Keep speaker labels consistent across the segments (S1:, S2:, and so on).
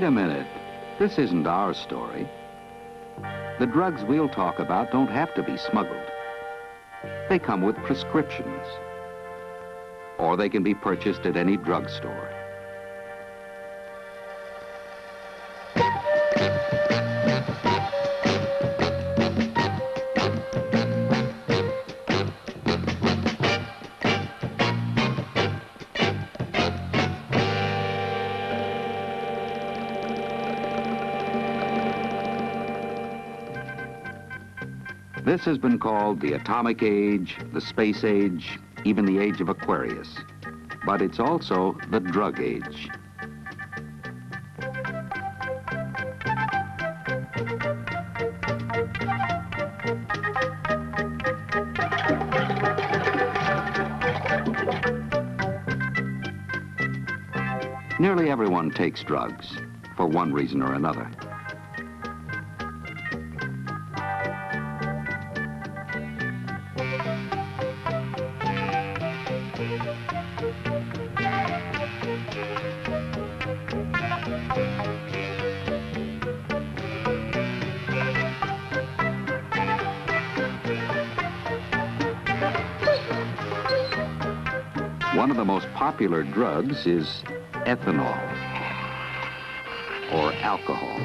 S1: Wait a minute. This isn't our story. The drugs we'll talk about don't have to be smuggled. They come with prescriptions, or they can be purchased at any drugstore. This has been called the atomic age, the space age, even the age of Aquarius. But it's also the drug age. Nearly everyone takes drugs, for one reason or another. One of the most popular drugs is ethanol, or alcohol.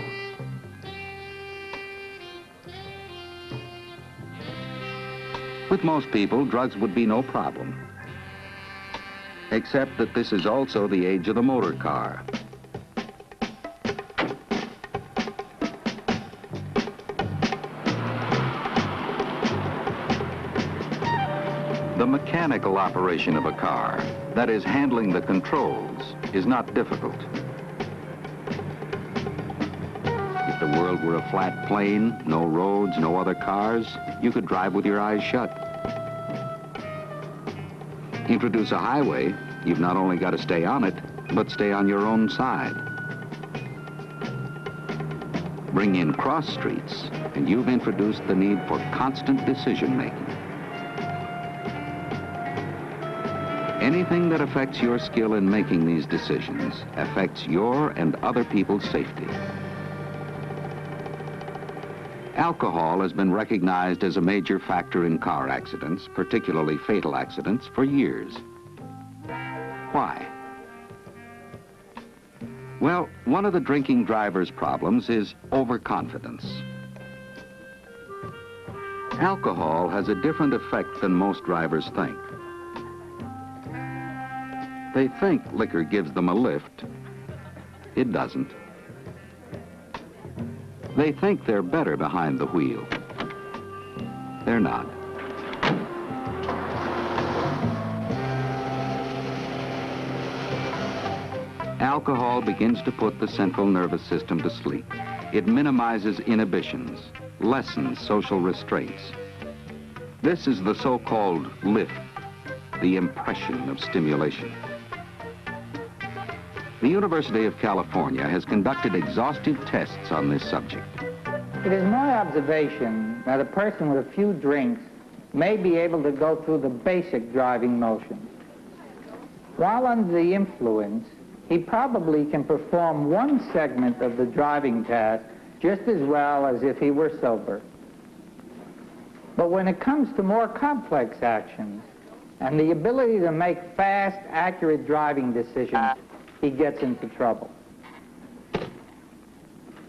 S1: With most people, drugs would be no problem, except that this is also the age of the motor car. The mechanical operation of a car, that is, handling the controls, is not difficult. If the world were a flat plain, no roads, no other cars, you could drive with your eyes shut. Introduce a highway, you've not only got to stay on it, but stay on your own side. Bring in cross streets, and you've introduced the need for constant decision-making. Anything that affects your skill in making these decisions affects your and other people's safety. Alcohol has been recognized as a major factor in car accidents, particularly fatal accidents, for years. Why? Well, one of the drinking driver's problems is overconfidence. Alcohol has a different effect than most drivers think. They think liquor gives them a lift. It doesn't. They think they're better behind the wheel. They're not. Alcohol begins to put the central nervous system to sleep. It minimizes inhibitions, lessens social restraints. This is the so-called lift, the impression of stimulation. The University of California has conducted exhaustive tests on this subject.
S2: It is my observation that a person with a few drinks may be able to go through the basic driving motions. While under the influence, he probably can perform one segment of the driving task just as well as if he were sober. But when it comes to more complex actions and the ability to make fast, accurate driving decisions, he gets into trouble.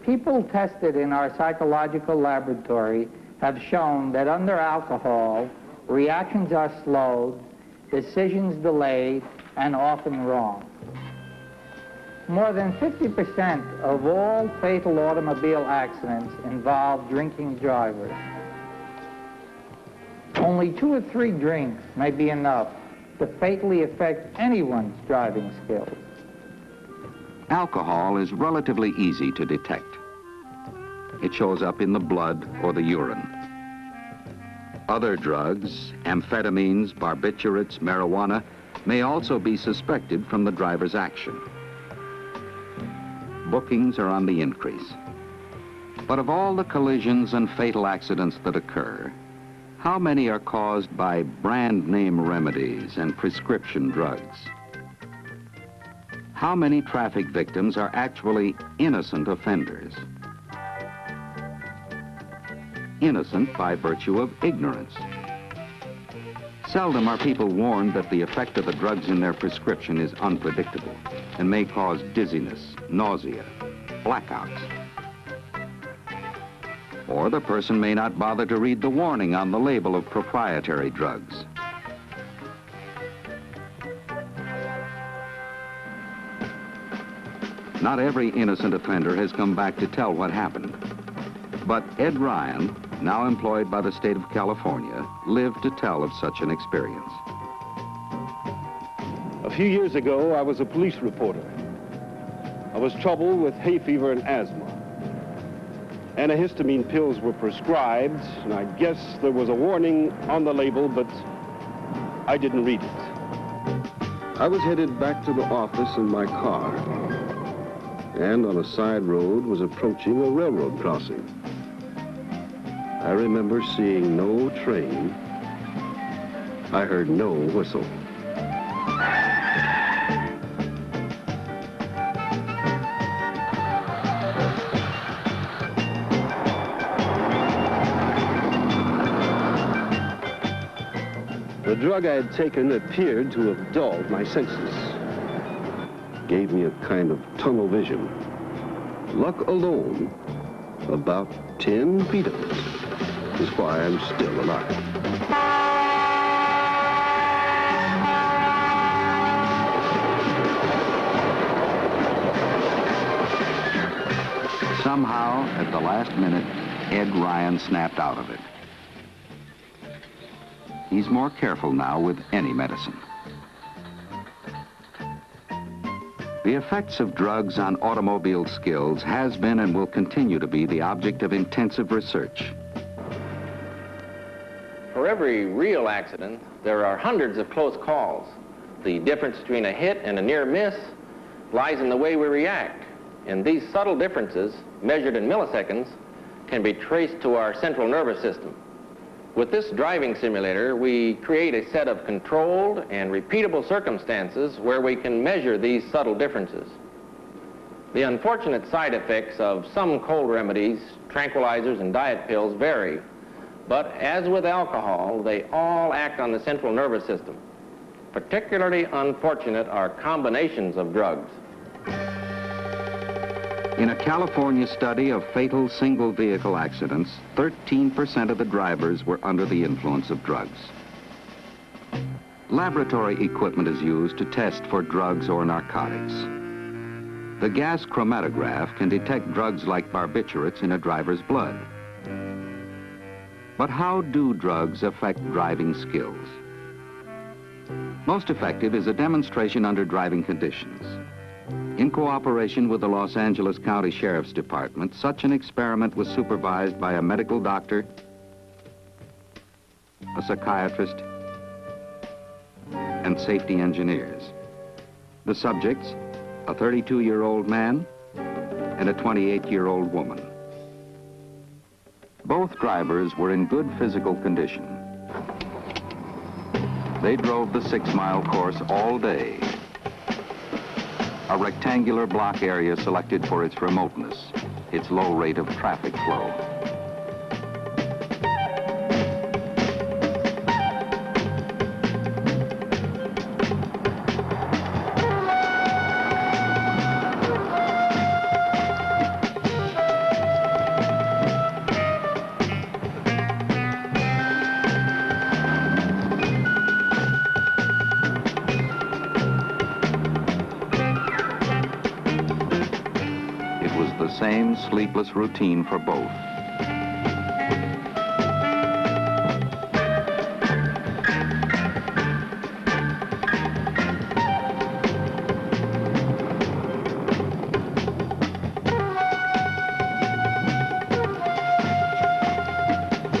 S2: People tested in our psychological laboratory have shown that under alcohol, reactions are slowed, decisions delayed, and often wrong. More than 50% of all fatal automobile accidents involve drinking drivers. Only 2 or 3 drinks may be enough to fatally affect anyone's driving skills.
S1: Alcohol is relatively easy to detect. It shows up in the blood or the urine. Other drugs, amphetamines, barbiturates, marijuana, may also be suspected from the driver's action. Bookings are on the increase. But of all the collisions and fatal accidents that occur, how many are caused by brand name remedies and prescription drugs? How many traffic victims are actually innocent offenders? Innocent by virtue of ignorance. Seldom are people warned that the effect of the drugs in their prescription is unpredictable and may cause dizziness, nausea, blackouts. Or the person may not bother to read the warning on the label of proprietary drugs. Not every innocent offender has come back to tell what happened. But Ed Ryan, now employed by the state of California, lived to tell of such an experience.
S3: A few years ago, I was a police reporter. I was troubled with hay fever and asthma. Antihistamine pills were prescribed, and I guess there was a warning on the label, but I didn't read it. I was headed back to the office in my car, and on a side road was approaching a railroad crossing. I remember seeing no train. I heard no whistle. The drug I had taken appeared to have dulled my senses. Gave me a kind of tunnel vision. Luck alone, about 10 feet of it, is why I'm still alive.
S1: Somehow, at the last minute, Ed Ryan snapped out of it. He's more careful now with any medicine. The effects of drugs on automobile skills has been and will continue to be the object of intensive research.
S4: For every real accident, there are hundreds of close calls. The difference between a hit and a near miss lies in the way we react. And these subtle differences, measured in milliseconds, can be traced to our central nervous system. With this driving simulator, we create a set of controlled and repeatable circumstances where we can measure these subtle differences. The unfortunate side effects of some cold remedies, tranquilizers, and diet pills vary. But as with alcohol, they all act on the central nervous system. Particularly unfortunate are combinations of drugs.
S1: In a California study of fatal single vehicle accidents, 13% of the drivers were under the influence of drugs. Laboratory equipment is used to test for drugs or narcotics. The gas chromatograph can detect drugs like barbiturates in a driver's blood. But how do drugs affect driving skills? Most effective is a demonstration under driving conditions. In cooperation with the Los Angeles County Sheriff's Department, such an experiment was supervised by a medical doctor, a psychiatrist, and safety engineers. The subjects, a 32-year-old man and a 28-year-old woman. Both drivers were in good physical condition. They drove the 6-mile course all day. A rectangular block area selected for its remoteness, its low rate of traffic flow. Same sleepless routine for both.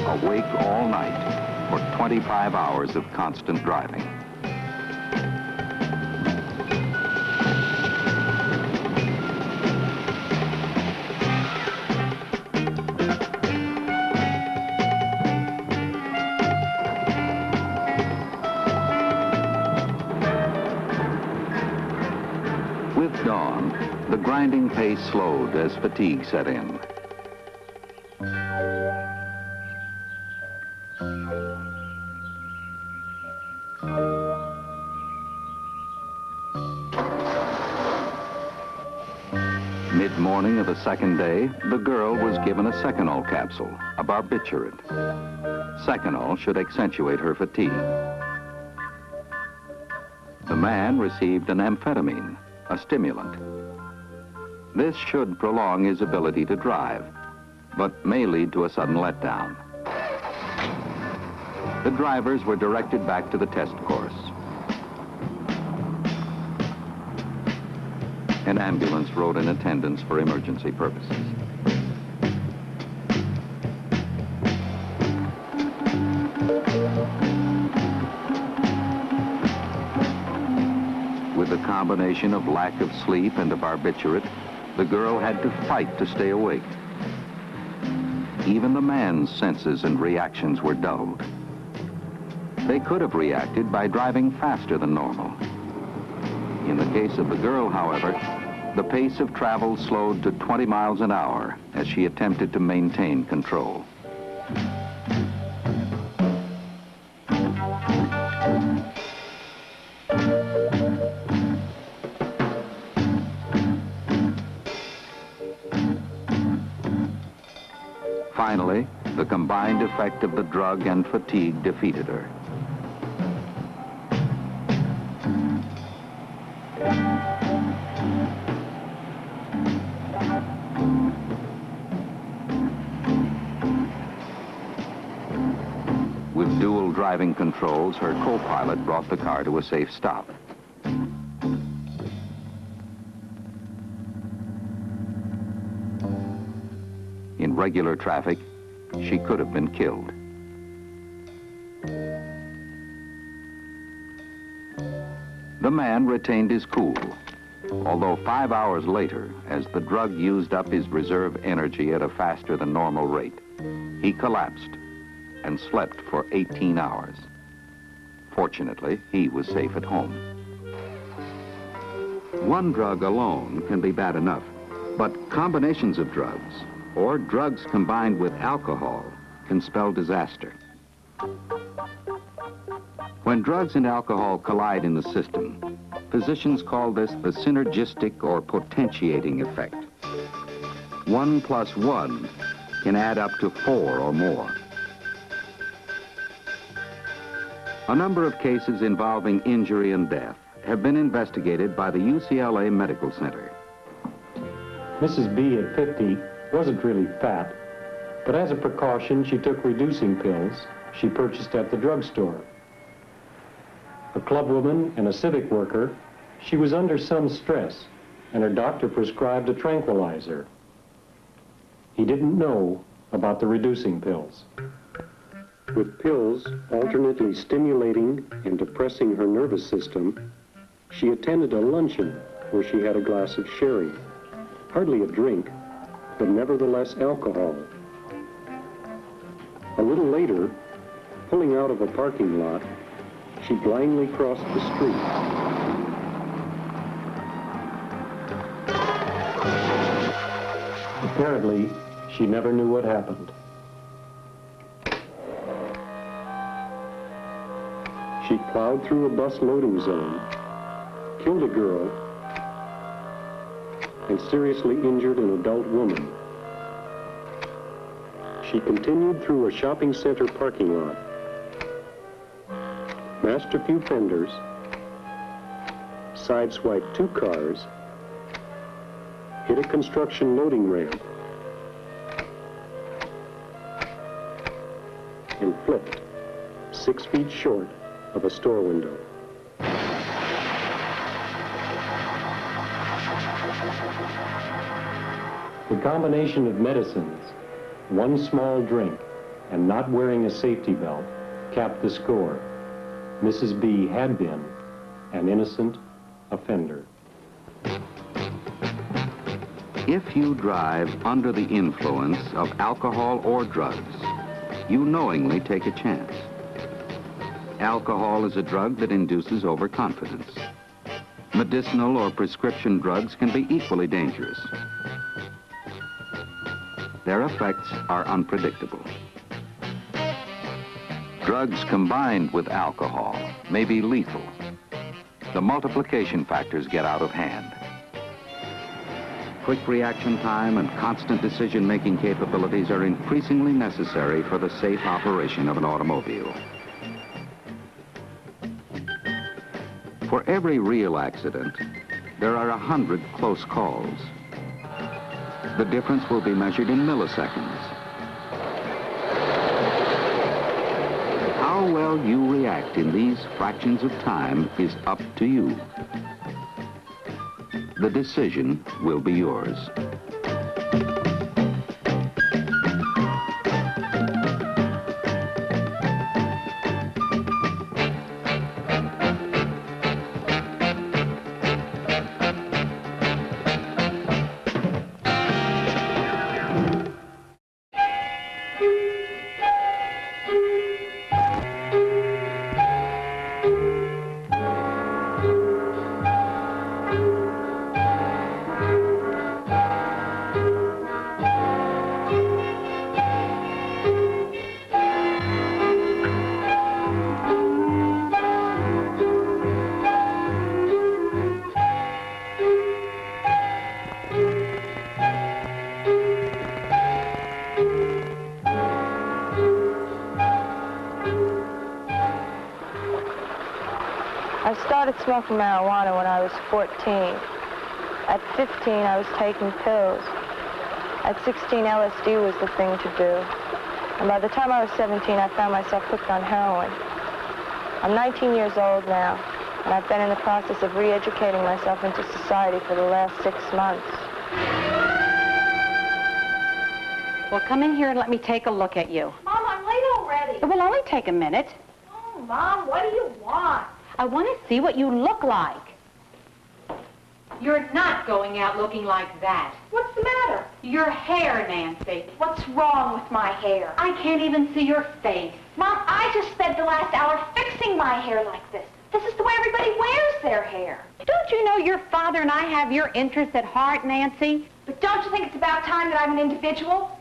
S1: Awake all night for 25 hours of constant driving. With dawn, the grinding pace slowed as fatigue set in. Mid-morning of the second day, the girl was given a Seconal capsule, a barbiturate. Seconal should accentuate her fatigue. The man received an amphetamine, a stimulant. This should prolong his ability to drive, but may lead to a sudden letdown. The drivers were directed back to the test course. An ambulance rode in attendance for emergency purposes. With the combination of lack of sleep and a barbiturate, the girl had to fight to stay awake. Even the man's senses and reactions were dulled. They could have reacted by driving faster than normal. In the case of the girl, however, the pace of travel slowed to 20 miles an hour as she attempted to maintain control. Finally, the combined effect of the drug and fatigue defeated her. With dual driving controls, her co-pilot brought the car to a safe stop. In regular traffic, she could have been killed. The man retained his cool, although 5 hours later, as the drug used up his reserve energy at a faster than normal rate, he collapsed and slept for 18 hours. Fortunately, he was safe at home. One drug alone can be bad enough, but combinations of drugs, or drugs combined with alcohol, can spell disaster. When drugs and alcohol collide in the system, physicians call this the synergistic or potentiating effect. 1 + 1 can add up to 4 or more. A number of cases involving injury and death have been investigated by the UCLA Medical Center.
S5: Mrs. B at 50 wasn't really fat, but as a precaution, she took reducing pills she purchased at the drugstore. A clubwoman and a civic worker, she was under some stress, and her doctor prescribed a tranquilizer. He didn't know about the reducing pills.
S3: With pills alternately stimulating and depressing her nervous system, she attended a luncheon where she had a glass of sherry. Hardly a drink, but nevertheless alcohol. A little later, pulling out of a parking lot, she blindly crossed the street.
S5: Apparently, she never knew what happened.
S3: She plowed through a bus loading zone, killed a girl, and seriously injured an adult woman. She continued through a shopping center parking lot, mashed a few fenders, sideswiped 2 cars, hit a construction loading ramp, and flipped 6 feet short of a store window.
S5: The combination of medicines, 1 small drink, and not wearing a safety belt capped the score. Mrs. B had been an innocent offender.
S1: If you drive under the influence of alcohol or drugs, you knowingly take a chance. Alcohol is a drug that induces overconfidence. Medicinal or prescription drugs can be equally dangerous. Their effects are unpredictable. Drugs combined with alcohol may be lethal. The multiplication factors get out of hand. Quick reaction time and constant decision-making capabilities are increasingly necessary for the safe operation of an automobile. For every real accident, there are 100 close calls. The difference will be measured in milliseconds. How well you react in these fractions of time is up to you. The decision will be yours.
S6: I started smoking marijuana when I was 14. At 15, I was taking pills. At 16, LSD was the thing to do. And by the time I was 17, I found myself hooked on heroin. I'm 19 years old now, and I've been in the process of re-educating myself into society for the last 6 months.
S7: Well, come in here and let me take a look at you.
S8: Mom, I'm late already.
S7: It will only take a minute.
S8: Oh, Mom, what do you want?
S7: I want to see what you look like. You're not going out looking like that.
S8: What's the matter?
S7: Your hair, Nancy.
S8: What's wrong with my hair?
S7: I can't even see your face.
S8: Mom, I just spent the last hour fixing my hair like this. This is the way everybody wears their hair.
S7: Don't you know your father and I have your interests at heart, Nancy?
S8: But don't you think it's about time that I'm an individual?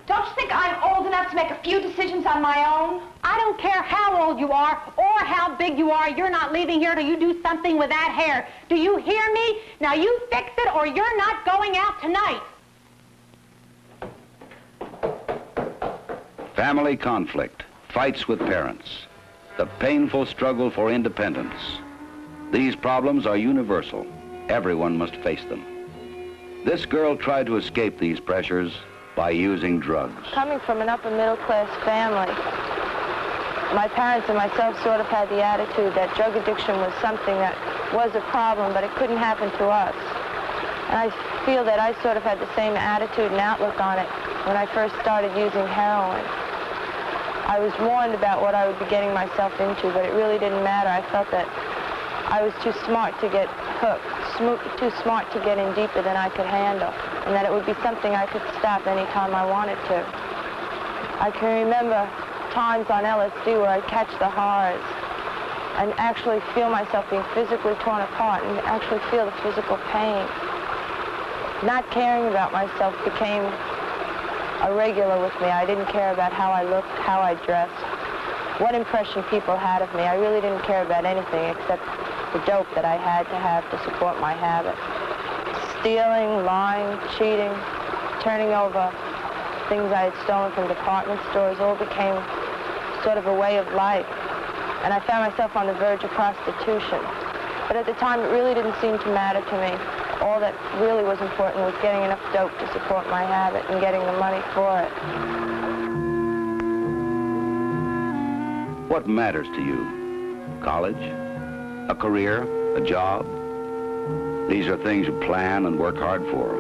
S8: Don't you think I'm old enough to make a few decisions on my own?
S7: I don't care how old you are or how big you are. You're not leaving here till you do something with that hair. Do you hear me? Now you fix it or you're not going out tonight.
S9: Family conflict, fights with parents, the painful struggle for independence. These problems are universal. Everyone must face them. This girl tried to escape these pressures by using drugs.
S6: Coming from an upper middle class family, my parents and myself sort of had the attitude that drug addiction was something that was a problem, but it couldn't happen to us. And I feel that I sort of had the same attitude and outlook on it when I first started using heroin. I was warned about what I would be getting myself into, but it really didn't matter. I felt that I was too smart to get hooked, too smart to get in deeper than I could handle, and that it would be something I could stop anytime I wanted to. I can remember times on LSD where I'd catch the horrors and actually feel myself being physically torn apart and actually feel the physical pain. Not caring about myself became a regular with me. I didn't care about how I looked, how I dressed, what impression people had of me. I really didn't care about anything except the dope that I had to have to support my habit. Stealing, lying, cheating, turning over things I had stolen from department stores all became sort of a way of life. And I found myself on the verge of prostitution. But at the time, it really didn't seem to matter to me. All that really was important was getting enough dope to support my habit and getting the money for it.
S9: What matters to you? College? A career? A job? These are things you plan and work hard for.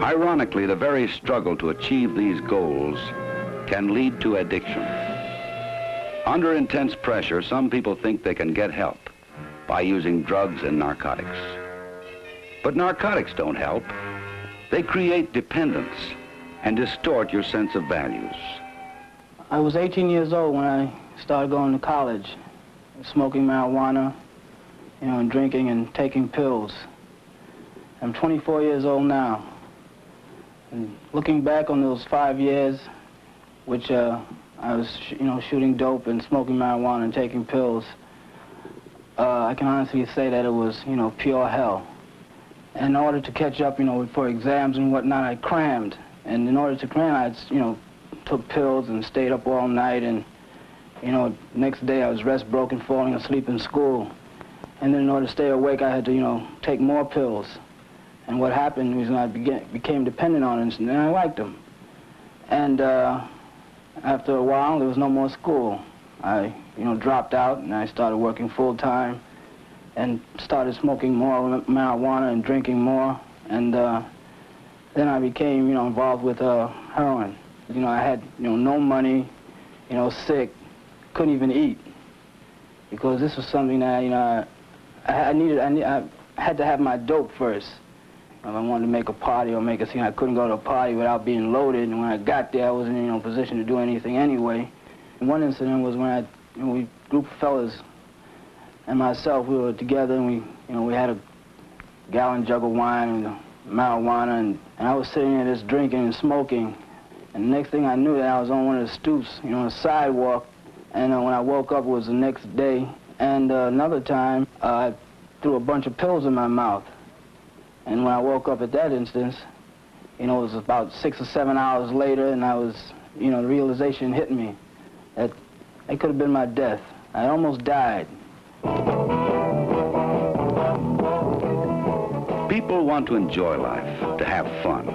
S9: Ironically, the very struggle to achieve these goals can lead to addiction. Under intense pressure, some people think they can get help by using drugs and narcotics. But narcotics don't help. They create dependence and distort your sense of values.
S10: I was 18 years old when I started going to college, smoking marijuana, and drinking and taking pills. I'm 24 years old now. And looking back on those 5 years, which I was, shooting dope and smoking marijuana and taking pills, I can honestly say that it was, pure hell. And in order to catch up, for exams and whatnot, I crammed. And in order to cram, I, took pills and stayed up all night. And, next day I was rest broken, falling asleep in school. And then in order to stay awake, I had to, take more pills. And what happened was I became dependent on it, and then I liked them. And after a while, there was no more school. I, dropped out, and I started working full-time and started smoking more marijuana and drinking more. And then I became, involved with heroin. I had, no money, sick, couldn't even eat. Because this was something that, I had to have my dope first. If I wanted to make a party or make a scene, I couldn't go to a party without being loaded. And when I got there, I wasn't in a position to do anything anyway. And one incident was when we group of fellas and myself, we were together, and we had a gallon jug of wine and marijuana, and I was sitting there just drinking and smoking. And the next thing I knew, that I was on one of the stoops, on the sidewalk. And when I woke up, it was the next day. And another time, I threw a bunch of pills in my mouth. And when I woke up at that instance, it was about 6 or 7 hours later, and I was, the realization hit me that it could have been my death. I almost died.
S9: People want to enjoy life, to have fun.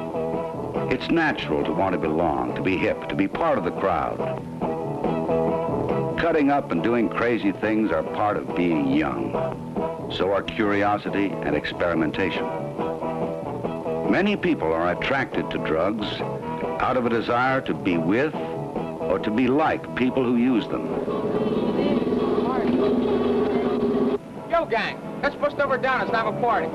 S9: It's natural to want to belong, to be hip, to be part of the crowd. Cutting up and doing crazy things are part of being young. So are curiosity and experimentation. Many people are attracted to drugs out of a desire to be with or to be like people who use them.
S4: Yo, gang, let's push over down and have a party.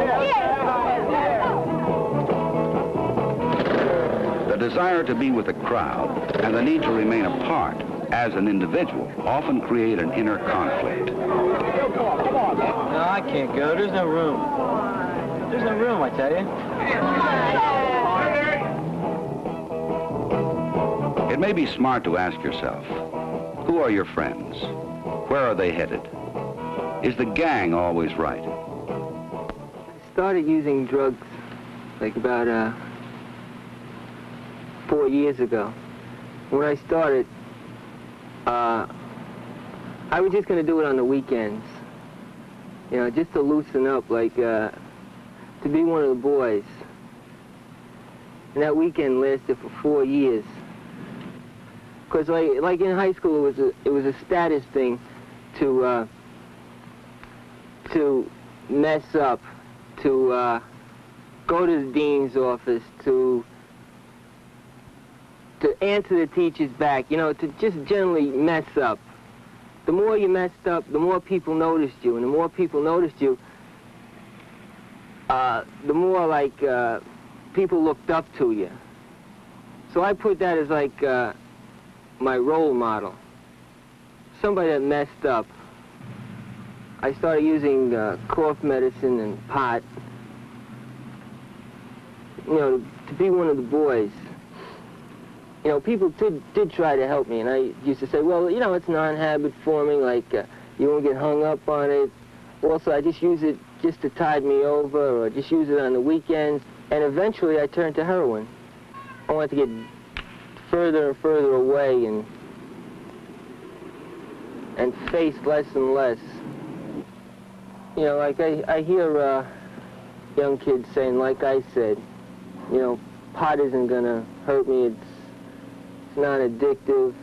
S9: The desire to be with the crowd and the need to remain apart as an individual often create an inner conflict.
S10: No, I can't go. There's no room. There's no room, I tell you.
S9: It may be smart to ask yourself, who are your friends? Where are they headed? Is the gang always right?
S11: I started using drugs like about 4 years ago. When I started, I was just going to do it on the weekends. Just to loosen up, to be one of the boys. And that weekend lasted for 4 years. Because like in high school, it was a status thing to mess up, to go to the dean's office, to answer the teachers back, to just generally mess up. The more you messed up, the more people noticed you, and the more people noticed you, the more people looked up to you. So I put that as my role model. Somebody that messed up. I started using cough medicine and pot, to be one of the boys. People did try to help me, and I used to say, well, it's non-habit forming, you won't get hung up on it. Also, I just use it just to tide me over, or just use it on the weekends. And eventually, I turned to heroin. I wanted to get further and further away and face less and less. I hear young kids saying, like I said, pot isn't gonna hurt me, it's not addictive.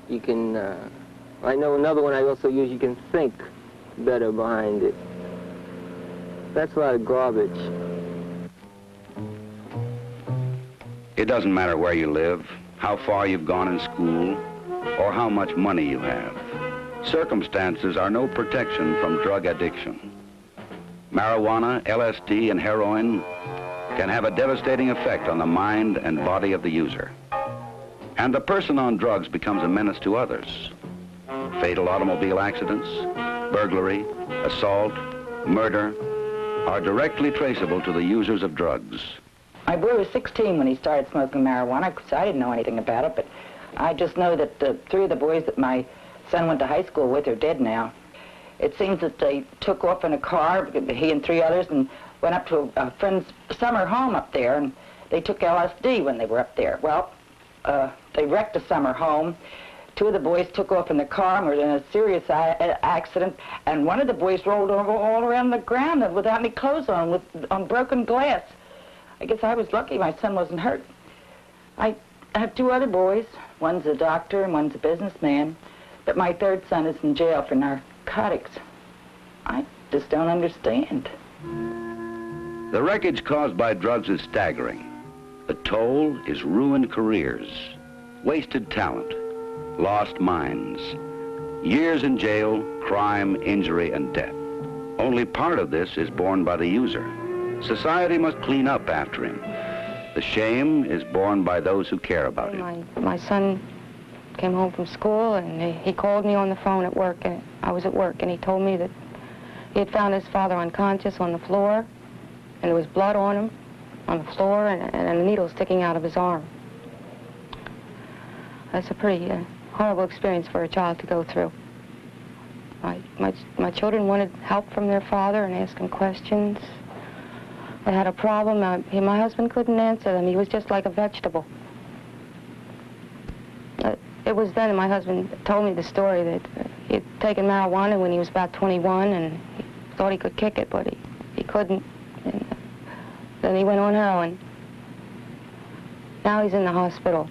S11: You can, I know another one I also use, you can think better behind it. That's a lot of garbage.
S9: It doesn't matter where you live, how far you've gone in school, or how much money you have. Circumstances are no protection from drug addiction. Marijuana, LSD, and heroin can have a devastating effect on the mind and body of the user. And the person on drugs becomes a menace to others. Fatal automobile accidents, burglary, assault, murder, are directly traceable to the users of drugs.
S12: My boy was 16 when he started smoking marijuana, so I didn't know anything about it, but I just know that the 3 of the boys that my son went to high school with are dead now. It seems that they took off in a car, he and 3 others, and went up to a friend's summer home up there, and they took LSD when they were up there. Well, they wrecked a summer home. 2 of the boys took off in the car and were in a serious accident, and one of the boys rolled over all around the ground without any clothes on, on broken glass. I guess I was lucky my son wasn't hurt. I have 2 other boys. One's a doctor and one's a businessman, but my 3rd son is in jail for narcotics. I just don't understand.
S9: The wreckage caused by drugs is staggering. The toll is ruined careers, wasted talent, lost minds, years in jail, crime, injury, and death. Only part of this is borne by the user. Society must clean up after him. The shame is borne by those who care about him.
S6: My son came home from school, and he called me on the phone at work, and I was at work, and he told me that he had found his father unconscious on the floor, and there was blood on him, on the floor, and a needle sticking out of his arm. That's a pretty horrible experience for a child to go through. My children wanted help from their father and asked him questions. They had a problem. My husband couldn't answer them. He was just like a vegetable. It was then my husband told me the story that he had taken marijuana when he was about 21, and he thought he could kick it, but he couldn't. And then he went on heroin. Now he's in the hospital.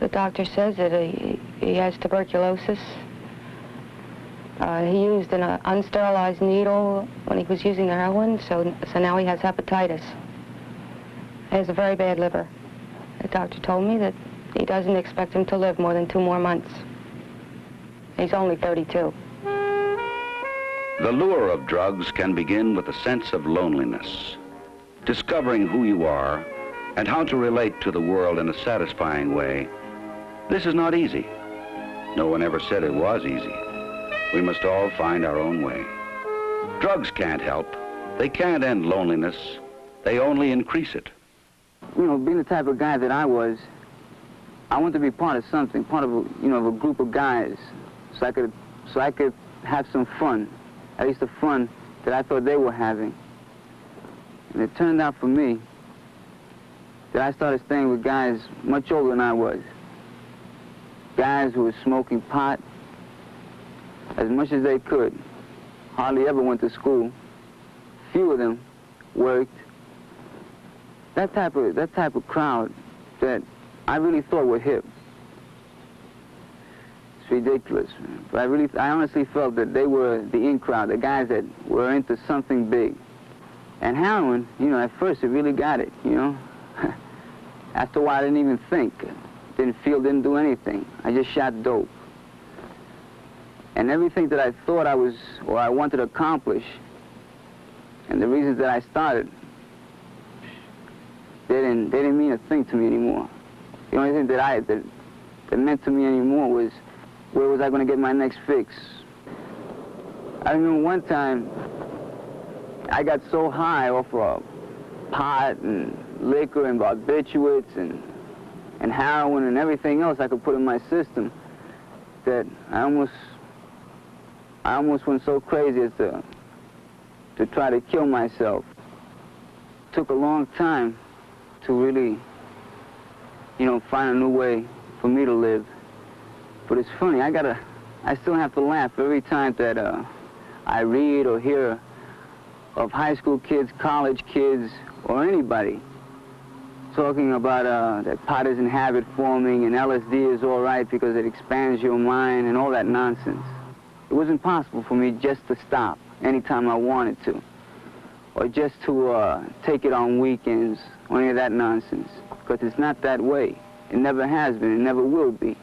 S6: The doctor says that he has tuberculosis. He used an unsterilized needle when he was using the heroin, so now he has hepatitis. He has a very bad liver. The doctor told me that he doesn't expect him to live more than 2 more months. He's only 32.
S9: The lure of drugs can begin with a sense of loneliness, discovering who you are and how to relate to the world in a satisfying way. This is not easy. No one ever said it was easy. We must all find our own way. Drugs can't help. They can't end loneliness. They only increase it.
S11: You know, being the type of guy that I was, I wanted to be part of something, part of a group of guys, so I could have some fun, at least the fun that I thought they were having. And it turned out for me that I started staying with guys much older than I was. Guys who were smoking pot as much as they could, hardly ever went to school. Few of them worked. That type of crowd that I really thought were hip. It's ridiculous, but I honestly felt that they were the in crowd, the guys that were into something big. And heroin, at first it really got it, After a while I didn't even think. Didn't feel, didn't do anything. I just shot dope. And everything that I thought I wanted to accomplish, and the reasons that I started, they didn't mean a thing to me anymore. The only thing that meant to me anymore was, where was I going to get my next fix? I remember one time, I got so high off of pot and liquor and barbiturates and heroin and everything else I could put in my system that I almost went so crazy as to try to kill myself. It took a long time to really, find a new way for me to live. But it's funny, I still have to laugh every time that I read or hear of high school kids, college kids, or anybody talking about that pot isn't habit forming and LSD is all right because it expands your mind and all that nonsense. It wasn't possible for me just to stop anytime I wanted to, or just to take it on weekends or any of that nonsense, because it's not that way. It never has been, it never will be.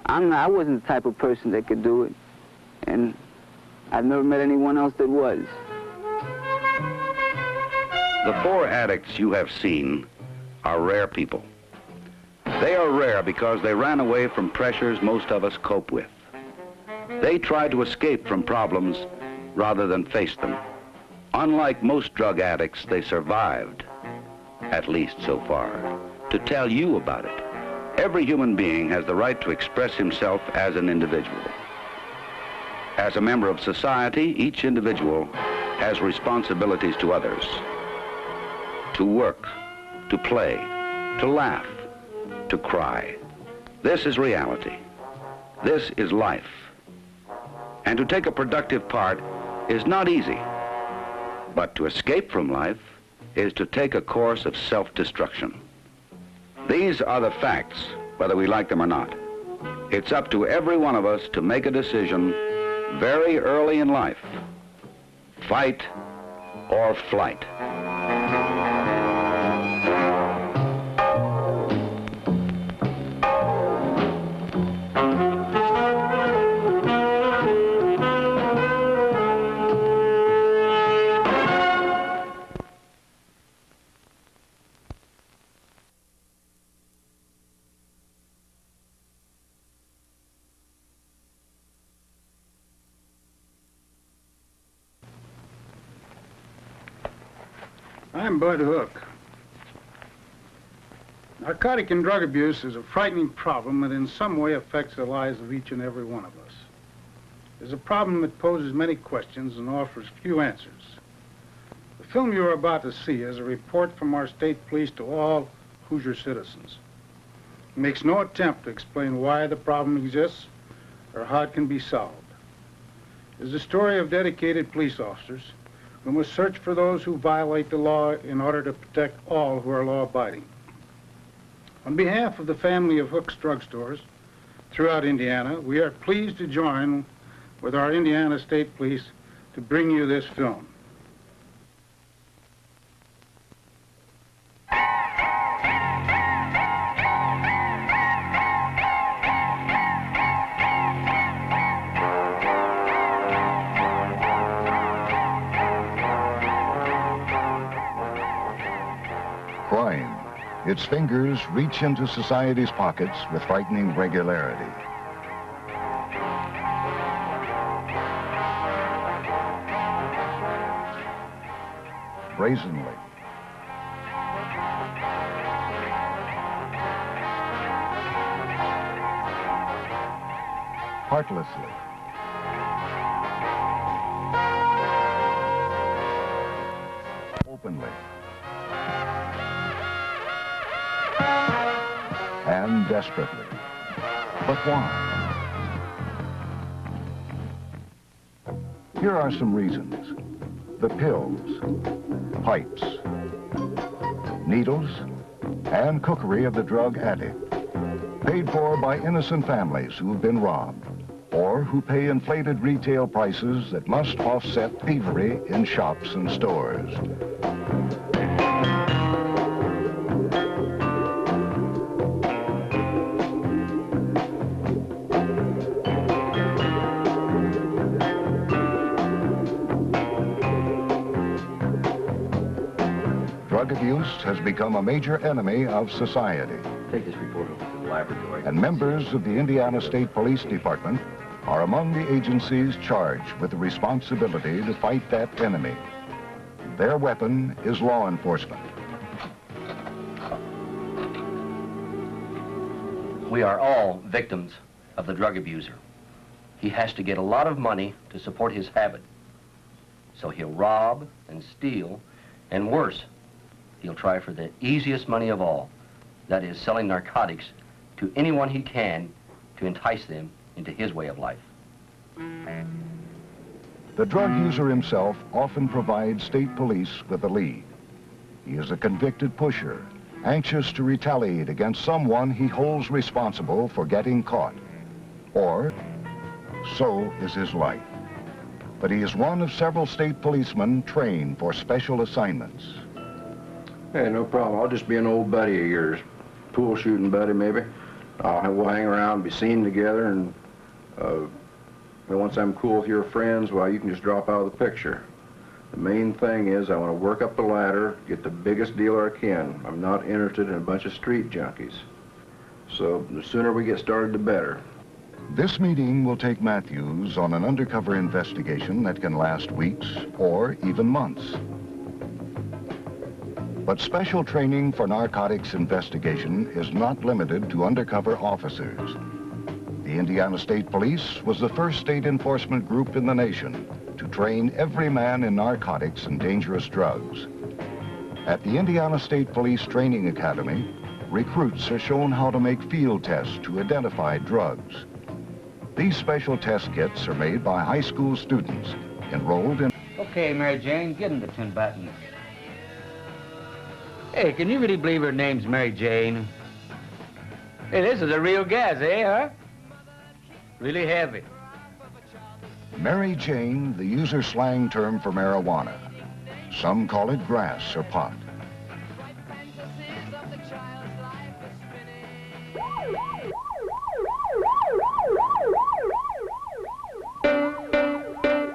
S11: I wasn't the type of person that could do it, and I've never met anyone else that was.
S9: The 4 addicts you have seen are rare people. They are rare because they ran away from pressures most of us cope with. They try to escape from problems rather than face them. Unlike most drug addicts, they survived, at least so far, to tell you about it. Every human being has the right to express himself as an individual. As a member of society, each individual has responsibilities to others. To work, to play, to laugh, to cry. This is reality. This is life. And to take a productive part is not easy. But to escape from life is to take a course of self-destruction. These are the facts, whether we like them or not. It's up to every one of us to make a decision very early in life. Fight or flight.
S13: I'm Bud Hook. Narcotic and drug abuse is a frightening problem that in some way affects the lives of each and every one of us. It's a problem that poses many questions and offers few answers. The film you are about to see is a report from our state police to all Hoosier citizens. It makes no attempt to explain why the problem exists or how it can be solved. It is the story of dedicated police officers who must search for those who violate the law in order to protect all who are law-abiding. On behalf of the family of Hook's drugstores throughout Indiana, we are pleased to join with our Indiana State Police to bring you this film.
S14: Crime. Its fingers reach into society's pockets with frightening regularity. Brazenly. Heartlessly. Openly. And desperately. But why? Here are some reasons. The pills, pipes, needles, and cookery of the drug addict, paid for by innocent families who've been robbed, or who pay inflated retail prices that must offset thievery in shops and stores. Drug abuse has become a major enemy of society.
S15: Take this report over to the laboratory.
S14: And members of the Indiana State Police Department are among the agencies charged with the responsibility to fight that enemy. Their weapon is law enforcement.
S15: We are all victims of the drug abuser. He has to get a lot of money to support his habit. So he'll rob and steal, and worse, he'll try for the easiest money of all. That is, selling narcotics to anyone he can to entice them into his way of life.
S14: The drug user himself often provides state police with a lead. He is a convicted pusher, anxious to retaliate against someone he holds responsible for getting caught. Or, so is his life. But he is one of several state policemen trained for special assignments.
S16: Hey, no problem. I'll just be an old buddy of yours. Pool shooting buddy, maybe. We'll hang around, be seen together, and once I'm cool with your friends, well, you can just drop out of the picture. The main thing is I want to work up the ladder, get the biggest dealer I can. I'm not interested in a bunch of street junkies. So the sooner we get started, the better.
S14: This meeting will take Matthews on an undercover investigation that can last weeks or even months. But special training for narcotics investigation is not limited to undercover officers. The Indiana State Police was the first state enforcement group in the nation to train every man in narcotics and dangerous drugs. At the Indiana State Police Training Academy, recruits are shown how to make field tests to identify drugs. These special test kits are made by high school students enrolled in...
S17: Okay, Mary Jane, get in the 10 buttons. Hey, can you really believe her name's Mary Jane? Hey, this is a real gas, eh, huh? Really heavy.
S14: Mary Jane, the user slang term for marijuana. Some call it grass or pot.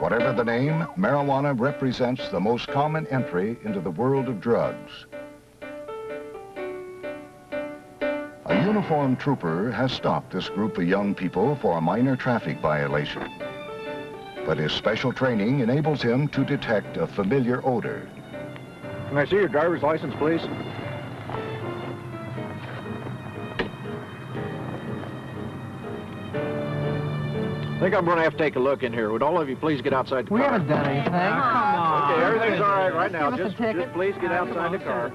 S14: Whatever the name, marijuana represents the most common entry into the world of drugs. A uniformed trooper has stopped this group of young people for a minor traffic violation. But his special training enables him to detect a familiar odor.
S16: Can I see your driver's license, please? I think I'm going to have to take a look in here. Would all of you please get outside the car?
S18: We haven't done anything. Come on.
S16: Okay, everything's all right right now.
S18: Give us a ticket.
S16: Just please get outside the car.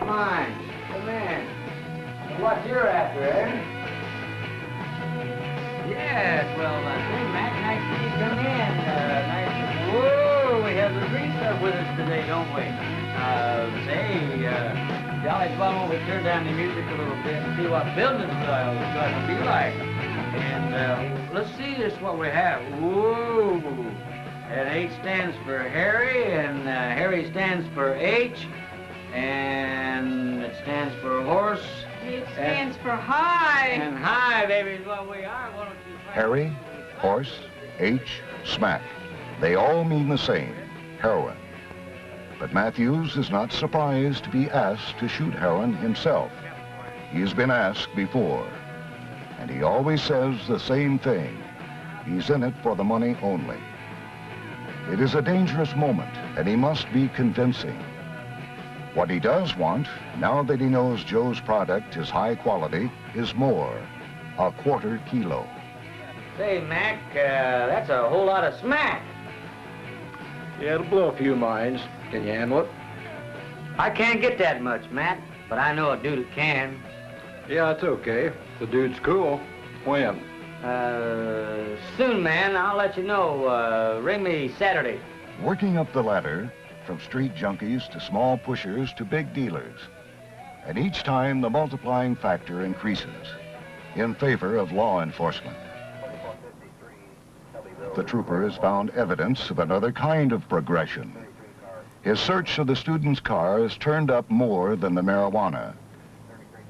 S17: Fine. Come in. What you're after, eh? Yes, well, hey, Mac, nice to see you come in. Whoa, we have the greaser with us today, don't we? Jolly Plum, we turn down the music a little bit and see what building style is going to be like. And let's see just what we have. Whoa. And H stands for Harry, and Harry stands for H. And it stands for horse.
S7: It stands for high.
S17: And high, baby, is what we are. Why don't you...
S14: Harry, horse, H, smack. They all mean the same, heroin. But Matthews is not surprised to be asked to shoot heroin himself. He's been asked before, and he always says the same thing. He's in it for the money only. It is a dangerous moment, and he must be convincing. What he does want, now that he knows Joe's product is high quality, is more, a quarter kilo.
S17: Say, Mac, that's a whole lot of smack.
S16: Yeah, it'll blow a few minds. Can you handle it?
S17: I can't get that much, Matt, but I know a dude that can.
S16: Yeah, it's okay. The dude's cool. When?
S17: Soon, man. I'll let you know. Ring me Saturday.
S14: Working up the ladder, from street junkies to small pushers to big dealers. And each time the multiplying factor increases in favor of law enforcement. The trooper has found evidence of another kind of progression. His search of the student's car has turned up more than the marijuana.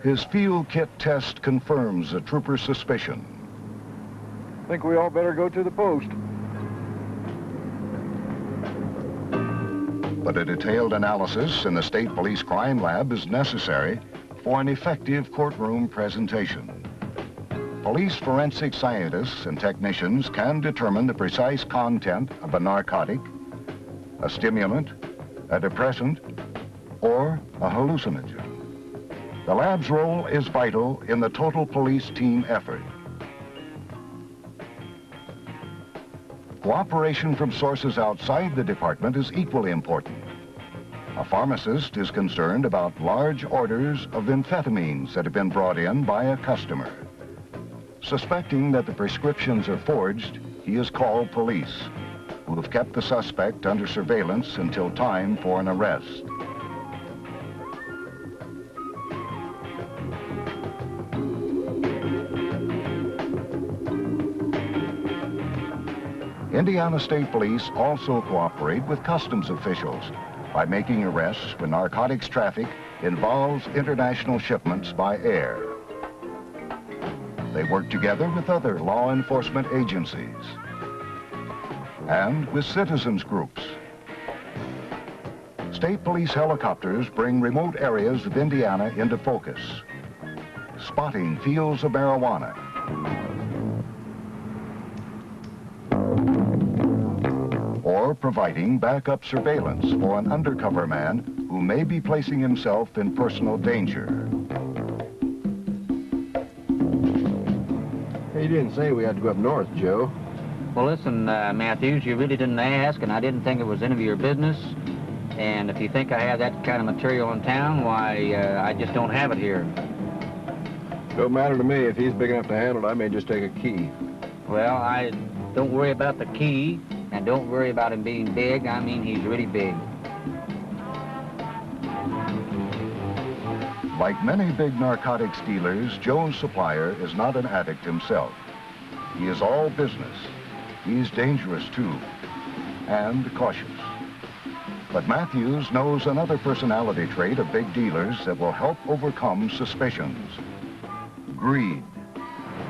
S14: His field kit test confirms the trooper's suspicion.
S16: I think we all better go to the post.
S14: But a detailed analysis in the State Police Crime Lab is necessary for an effective courtroom presentation. Police forensic scientists and technicians can determine the precise content of a narcotic, a stimulant, a depressant, or a hallucinogen. The lab's role is vital in the total police team effort. Cooperation from sources outside the department is equally important. A pharmacist is concerned about large orders of amphetamines that have been brought in by a customer. Suspecting that the prescriptions are forged, he has called police, who have kept the suspect under surveillance until time for an arrest. Indiana State Police also cooperate with customs officials by making arrests when narcotics traffic involves international shipments by air. They work together with other law enforcement agencies. and with citizens groups. State police helicopters bring remote areas of Indiana into focus, spotting fields of marijuana, or providing backup surveillance for an undercover man who may be placing himself in personal danger.
S16: Hey, you didn't say we had to go up north, Joe.
S17: Well, listen, Matthews, you really didn't ask, and I didn't think it was any of your business. And if you think I have that kind of material in town, why, I just don't have it here.
S16: Don't matter to me. If he's big enough to handle it, I may just take a key.
S17: Well, I don't worry about the key, and don't worry about him being big. I mean, he's really big.
S14: Like many big narcotics dealers, Joe's supplier is not an addict himself. He is all business. He's dangerous too, and cautious. But Matthews knows another personality trait of big dealers that will help overcome suspicions. Greed.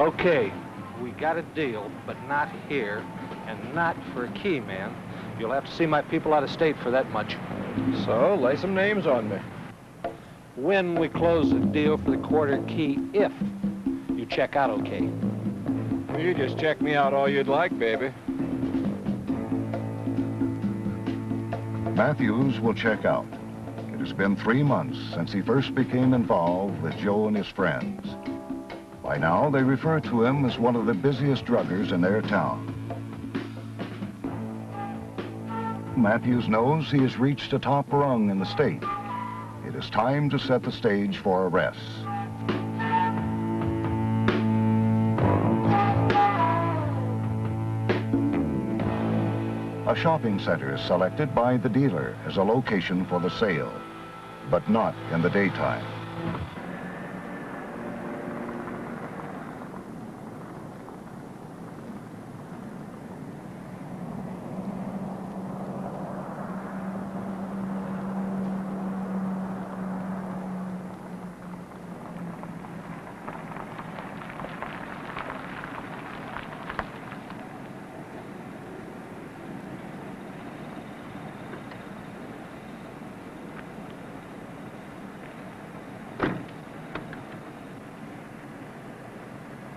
S19: Okay, we got a deal, but not here, and not for a key, man. You'll have to see my people out of state for that much.
S16: So, lay some names on me.
S19: When we close the deal for the quarter key, if you check out okay.
S16: You just check me out all you'd like, baby.
S14: Matthews will check out. It has been 3 months since he first became involved with Joe and his friends. By now, they refer to him as one of the busiest druggers in their town. Matthews knows he has reached a top rung in the state. It is time to set the stage for arrests. A shopping center is selected by the dealer as a location for the sale, but not in the daytime.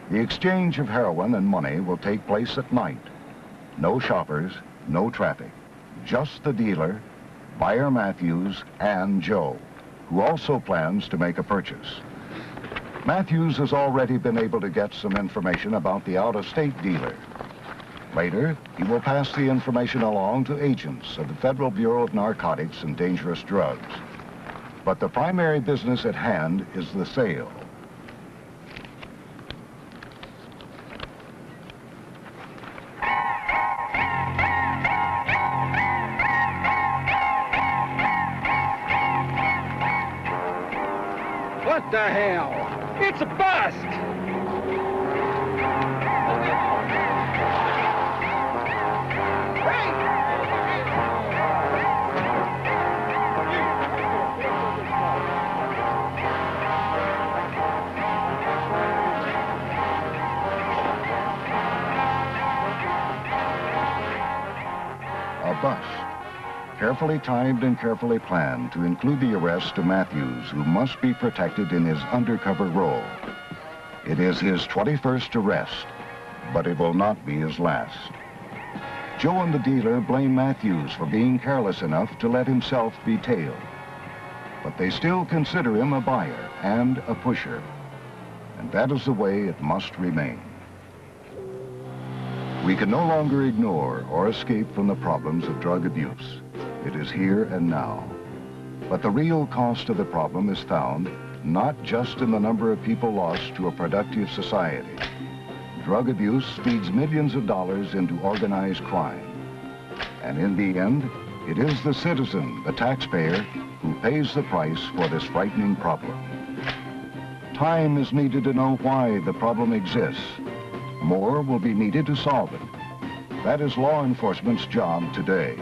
S14: The exchange of heroin and money will take place at night. No shoppers, no traffic. Just the dealer, buyer Matthews, and Joe, who also plans to make a purchase. Matthews has already been able to get some information about the out-of-state dealer. Later, he will pass the information along to agents of the Federal Bureau of Narcotics and Dangerous Drugs. But the primary business at hand is the sale.
S19: What the hell? It's a bust!
S14: A bust. Carefully timed and carefully planned to include the arrest of Matthews, who must be protected in his undercover role. It is his 21st arrest, but it will not be his last. Joe and the dealer blame Matthews for being careless enough to let himself be tailed. But they still consider him a buyer and a pusher. And that is the way it must remain. We can no longer ignore or escape from the problems of drug abuse. It is here and now. But the real cost of the problem is found not just in the number of people lost to a productive society. Drug abuse feeds millions of dollars into organized crime. And in the end, it is the citizen, the taxpayer, who pays the price for this frightening problem. Time is needed to know why the problem exists. More will be needed to solve it. That is law enforcement's job today.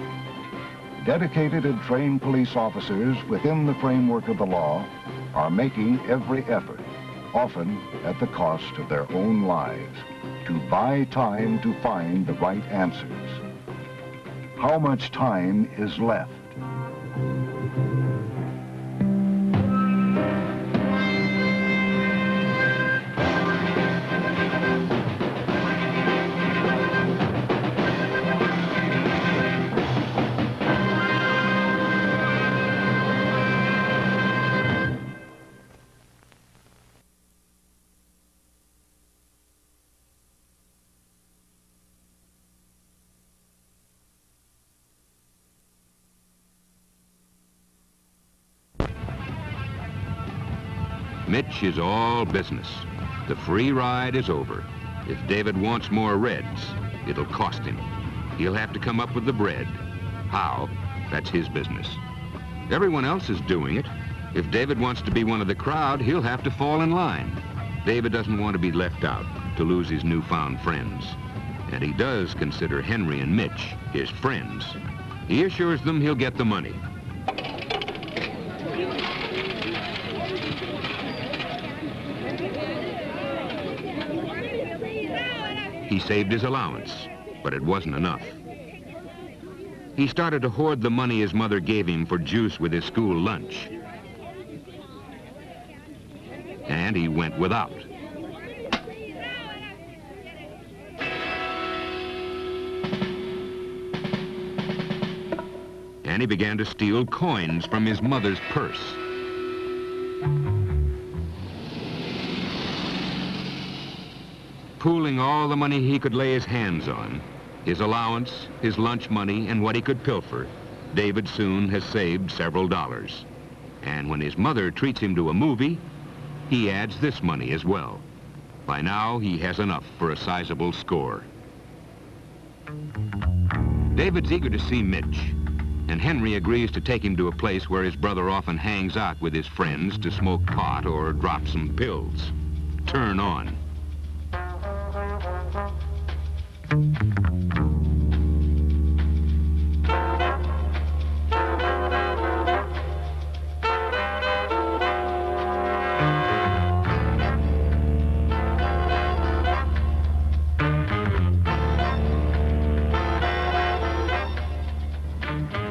S14: Dedicated and trained police officers within the framework of the law are making every effort, often at the cost of their own lives, to buy time to find the right answers. How much time is left?
S1: Mitch is all business. The free ride is over. If David wants more reds, it'll cost him. He'll have to come up with the bread. How? That's his business. Everyone else is doing it. If David wants to be one of the crowd, he'll have to fall in line. David doesn't want to be left out, to lose his newfound friends. And he does consider Henry and Mitch his friends. He assures them he'll get the money. He saved his allowance, but it wasn't enough. He started to hoard the money his mother gave him for juice with his school lunch. And he went without. And he began to steal coins from his mother's purse. Pooling all the money he could lay his hands on, his allowance, his lunch money, and what he could pilfer, David soon has saved several dollars. And when his mother treats him to a movie, he adds this money as well. By now, he has enough for a sizable score. David's eager to see Mitch, and Henry agrees to take him to a place where his brother often hangs out with his friends to smoke pot or drop some pills. Turn on.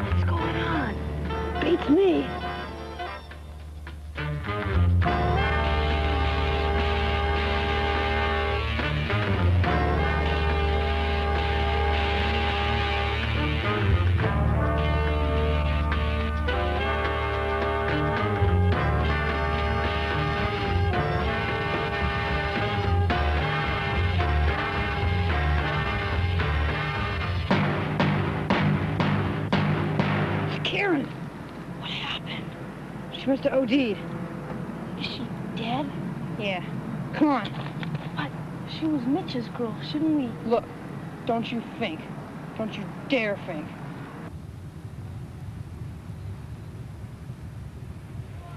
S6: What's going on? Beats me. Karen, what happened? She must have OD'd. Is she dead? Yeah. Come on. What? She was Mitch's girl. Shouldn't we? Look, don't you think. Don't you dare think.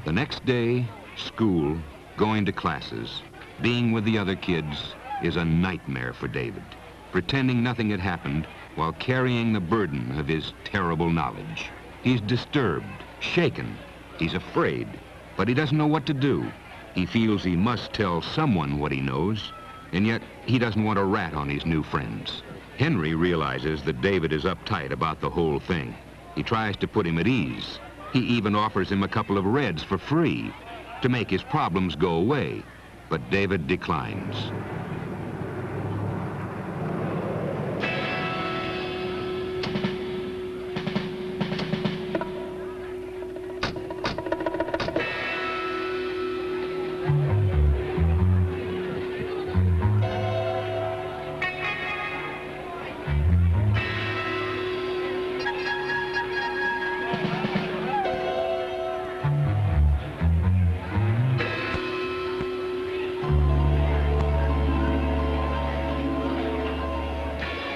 S1: The next day, school, going to classes, being with the other kids is a nightmare for David, pretending nothing had happened while carrying the burden of his terrible knowledge. He's disturbed, shaken. He's afraid, but he doesn't know what to do. He feels he must tell someone what he knows, and yet he doesn't want to rat on his new friends. Henry realizes that David is uptight about the whole thing. He tries to put him at ease. He even offers him a couple of reds for free to make his problems go away, but David declines.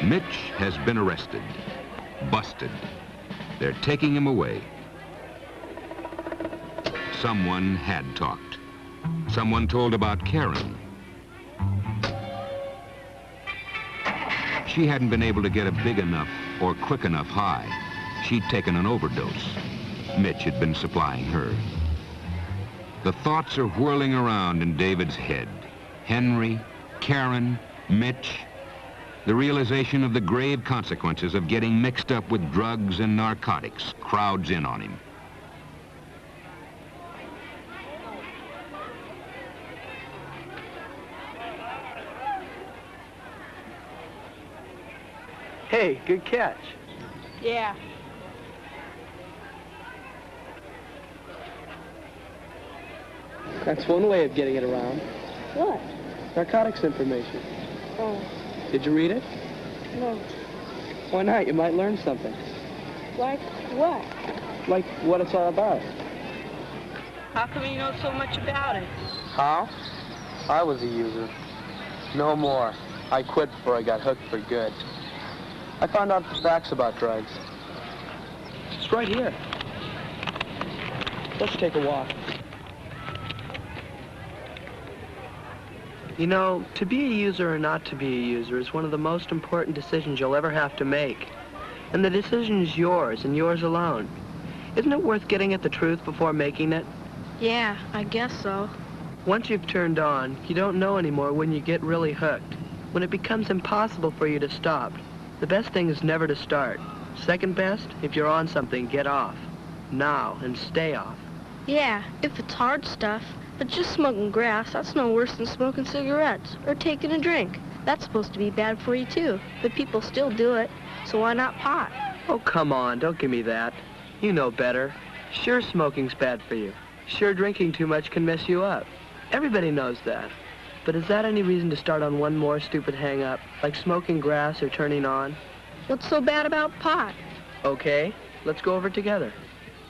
S1: Mitch has been arrested, busted. They're taking him away. Someone had talked. Someone told about Karen. She hadn't been able to get a big enough or quick enough high. She'd taken an overdose. Mitch had been supplying her. The thoughts are whirling around in David's head. Henry, Karen, Mitch. The realization of the grave consequences of getting mixed up with drugs and narcotics crowds in on him.
S11: Hey, good catch.
S6: Yeah.
S11: That's one way of getting it around.
S6: What?
S11: Narcotics information.
S6: Oh,
S11: Did you read it?
S6: no.
S11: Why not? You might learn something.
S6: Like what?
S11: Like what it's all about.
S6: How come you know so much about it?
S11: How? I was a user. No more. I quit before I got hooked for good. I found out the facts about drugs. It's right here. Let's take a walk. You know, to be a user or not to be a user is one of the most important decisions you'll ever have to make. And the decision is yours and yours alone. Isn't it worth getting at the truth before making it?
S6: Yeah, I guess so.
S11: Once you've turned on, you don't know anymore when you get really hooked. When it becomes impossible for you to stop. The best thing is never to start. Second best, if you're on something, get off. Now, and stay off.
S6: Yeah, if it's hard stuff. But just smoking grass, that's no worse than smoking cigarettes or taking a drink. That's supposed to be bad for you too, but people still do it, so why not pot?
S11: Oh, come on, don't give me that. You know better. Sure, smoking's bad for you. Sure, drinking too much can mess you up. Everybody knows that. But is that any reason to start on one more stupid hang-up, like smoking grass or turning on?
S6: What's so bad about pot?
S11: Okay, let's go over it together.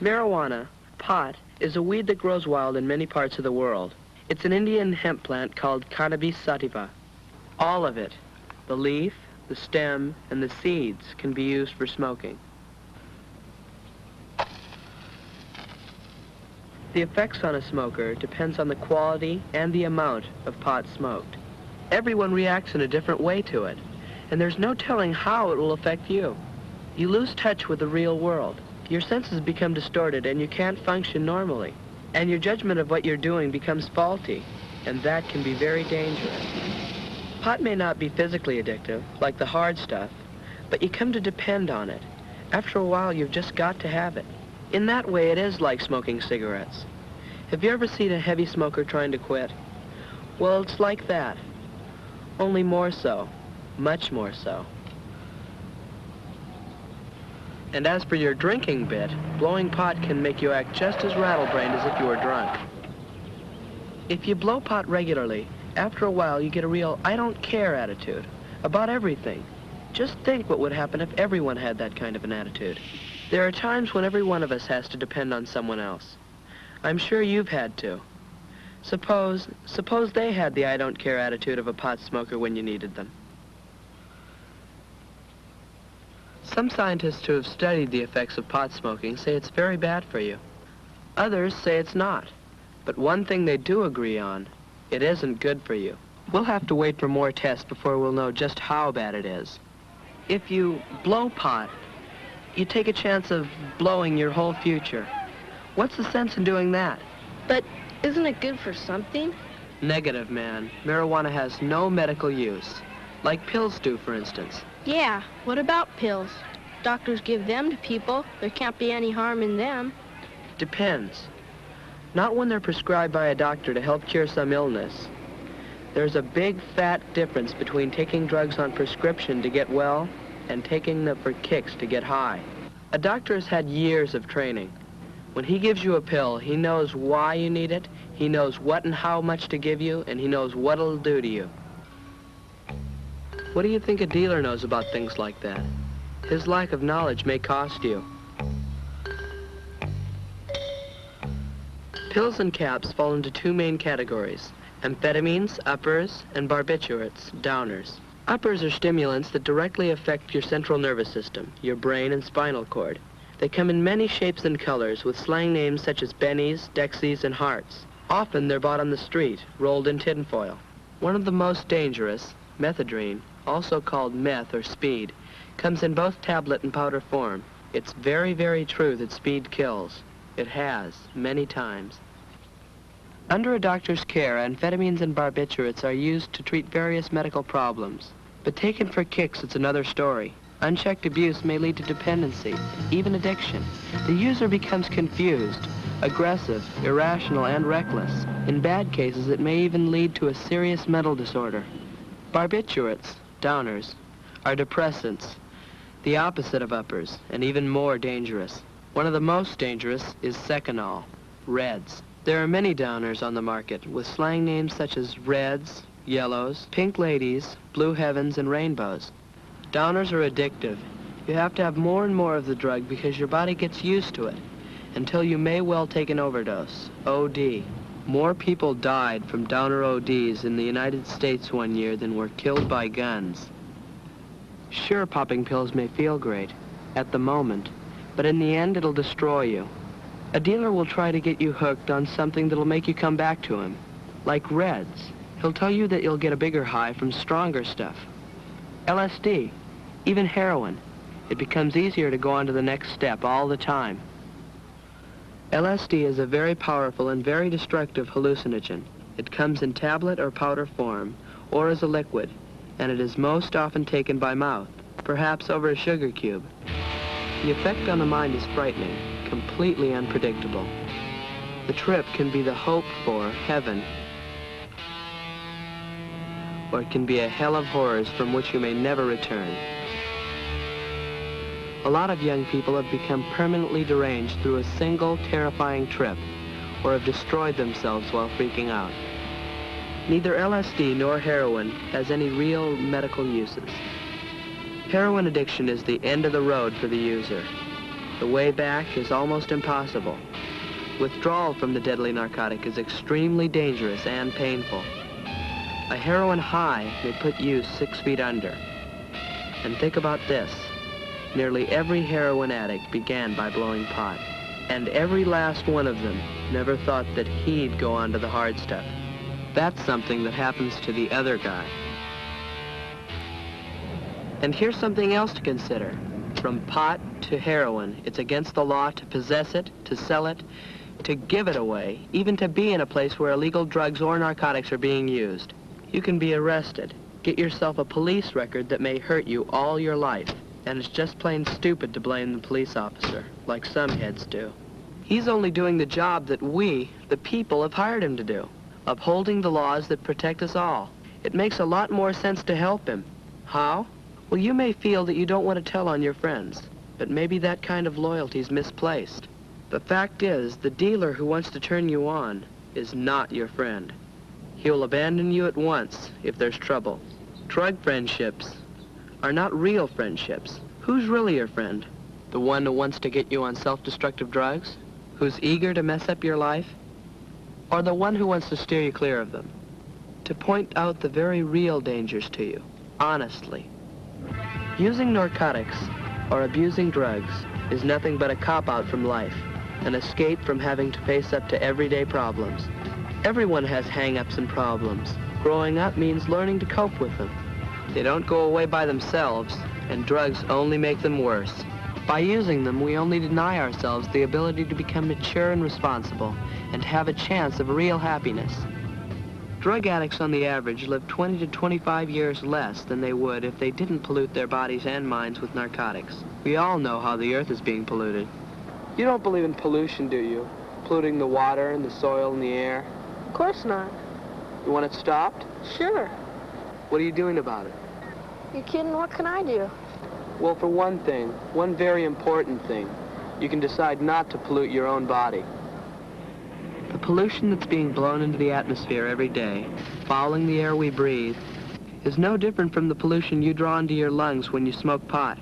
S11: Marijuana, pot, is a weed that grows wild in many parts of the world. It's an Indian hemp plant called cannabis sativa. All of it, the leaf, the stem, and the seeds, can be used for smoking. The effects on a smoker depends on the quality and the amount of pot smoked. Everyone reacts in a different way to it, and there's no telling how it will affect you. You lose touch with the real world. Your senses become distorted and you can't function normally. And your judgment of what you're doing becomes faulty, and that can be very dangerous. Pot may not be physically addictive, like the hard stuff, but you come to depend on it. After a while, you've just got to have it. In that way, it is like smoking cigarettes. Have you ever seen a heavy smoker trying to quit? Well, it's like that. Only more so. Much more so. And as for your drinking bit, blowing pot can make you act just as rattle-brained as if you were drunk. If you blow pot regularly, after a while you get a real I don't care attitude about everything. Just think what would happen if everyone had that kind of an attitude. There are times when every one of us has to depend on someone else. I'm sure you've had to. Suppose they had the I don't care attitude of a pot smoker when you needed them. Some scientists who have studied the effects of pot smoking say it's very bad for you. Others say it's not. But one thing they do agree on, it isn't good for you. We'll have to wait for more tests before we'll know just how bad it is. If you blow pot, you take a chance of blowing your whole future. What's the sense in doing that?
S6: But isn't it good for something?
S11: Negative, man. Marijuana has no medical use. Like pills do, for instance.
S6: Yeah, what about pills? Doctors give them to people. There can't be any harm in them.
S11: Depends. Not when they're prescribed by a doctor to help cure some illness. There's a big, fat difference between taking drugs on prescription to get well and taking them for kicks to get high. A doctor has had years of training. When he gives you a pill, he knows why you need it, he knows what and how much to give you, and he knows what it'll do to you. What do you think a dealer knows about things like that? His lack of knowledge may cost you. Pills and caps fall into two main categories: amphetamines, uppers, and barbiturates, downers. Uppers are stimulants that directly affect your central nervous system, your brain and spinal cord. They come in many shapes and colors with slang names such as bennies, dexies, and hearts. Often they're bought on the street, rolled in tinfoil. One of the most dangerous, methadone, also called meth or speed, comes in both tablet and powder form. It's very, very true that speed kills. It has, many times. Under a doctor's care, amphetamines and barbiturates are used to treat various medical problems.
S20: But taken for kicks, it's another story. Unchecked abuse may lead to dependency, even addiction. The user becomes confused, aggressive, irrational, and reckless. In bad cases, it may even lead to a serious mental disorder. Barbiturates, downers, are depressants, the opposite of uppers, and even more dangerous. One of the most dangerous is Seconal, Reds. There are many downers on the market with slang names such as Reds, Yellows, Pink Ladies, Blue Heavens, and Rainbows. Downers are addictive. You have to have more and more of the drug because your body gets used to it, until you may well take an overdose, OD. More people died from downer ODs in the United States one year than were killed by guns. Sure, popping pills may feel great at the moment, but in the end, it'll destroy you. A dealer will try to get you hooked on something that'll make you come back to him, like Reds. He'll tell you that you'll get a bigger high from stronger stuff. LSD, even heroin. It becomes easier to go on to the next step all the time. LSD is a very powerful and very destructive hallucinogen. It comes in tablet or powder form, or as a liquid, and it is most often taken by mouth, perhaps over a sugar cube. The effect on the mind is frightening, completely unpredictable. The trip can be the hope for heaven, or it can be a hell of horrors from which you may never return. A lot of young people have become permanently deranged through a single terrifying trip, or have destroyed themselves while freaking out. Neither LSD nor heroin has any real medical uses. Heroin addiction is the end of the road for the user. The way back is almost impossible. Withdrawal from the deadly narcotic is extremely dangerous and painful. A heroin high may put you 6 feet under. And think about this. Nearly every heroin addict began by blowing pot. And every last one of them never thought that he'd go on to the hard stuff. That's something that happens to the other guy. And here's something else to consider. From pot to heroin, it's against the law to possess it, to sell it, to give it away, even to be in a place where illegal drugs or narcotics are being used. You can be arrested, get yourself a police record that may hurt you all your life, and it's just plain stupid to blame the police officer, like some heads do. He's only doing the job that we, the people, have hired him to do, upholding the laws that protect us all. It makes a lot more sense to help him. How? Well, you may feel that you don't want to tell on your friends, but maybe that kind of loyalty is misplaced. The fact is, the dealer who wants to turn you on is not your friend. He will abandon you at once if there's trouble. Drug friendships are not real friendships. Who's really your friend? The one who wants to get you on self-destructive drugs? Who's eager to mess up your life? Or the one who wants to steer you clear of them? To point out the very real dangers to you, honestly. Using narcotics or abusing drugs is nothing but a cop-out from life, an escape from having to face up to everyday problems. Everyone has hang-ups and problems. Growing up means learning to cope with them. They don't go away by themselves, and drugs only make them worse. By using them, we only deny ourselves the ability to become mature and responsible, and have a chance of real happiness. Drug addicts on the average live 20 to 25 years less than they would if they didn't pollute their bodies and minds with narcotics. We all know how the earth is being polluted. You don't believe in pollution, do you? Polluting the water and the soil and the air?
S6: Of course not.
S20: You want it stopped?
S6: Sure.
S20: What are you doing about it?
S6: You kidding? What can I do?
S20: Well, for one thing, one very important thing, you can decide not to pollute your own body. The pollution that's being blown into the atmosphere every day, fouling the air we breathe, is no different from the pollution you draw into your lungs when you smoke pot.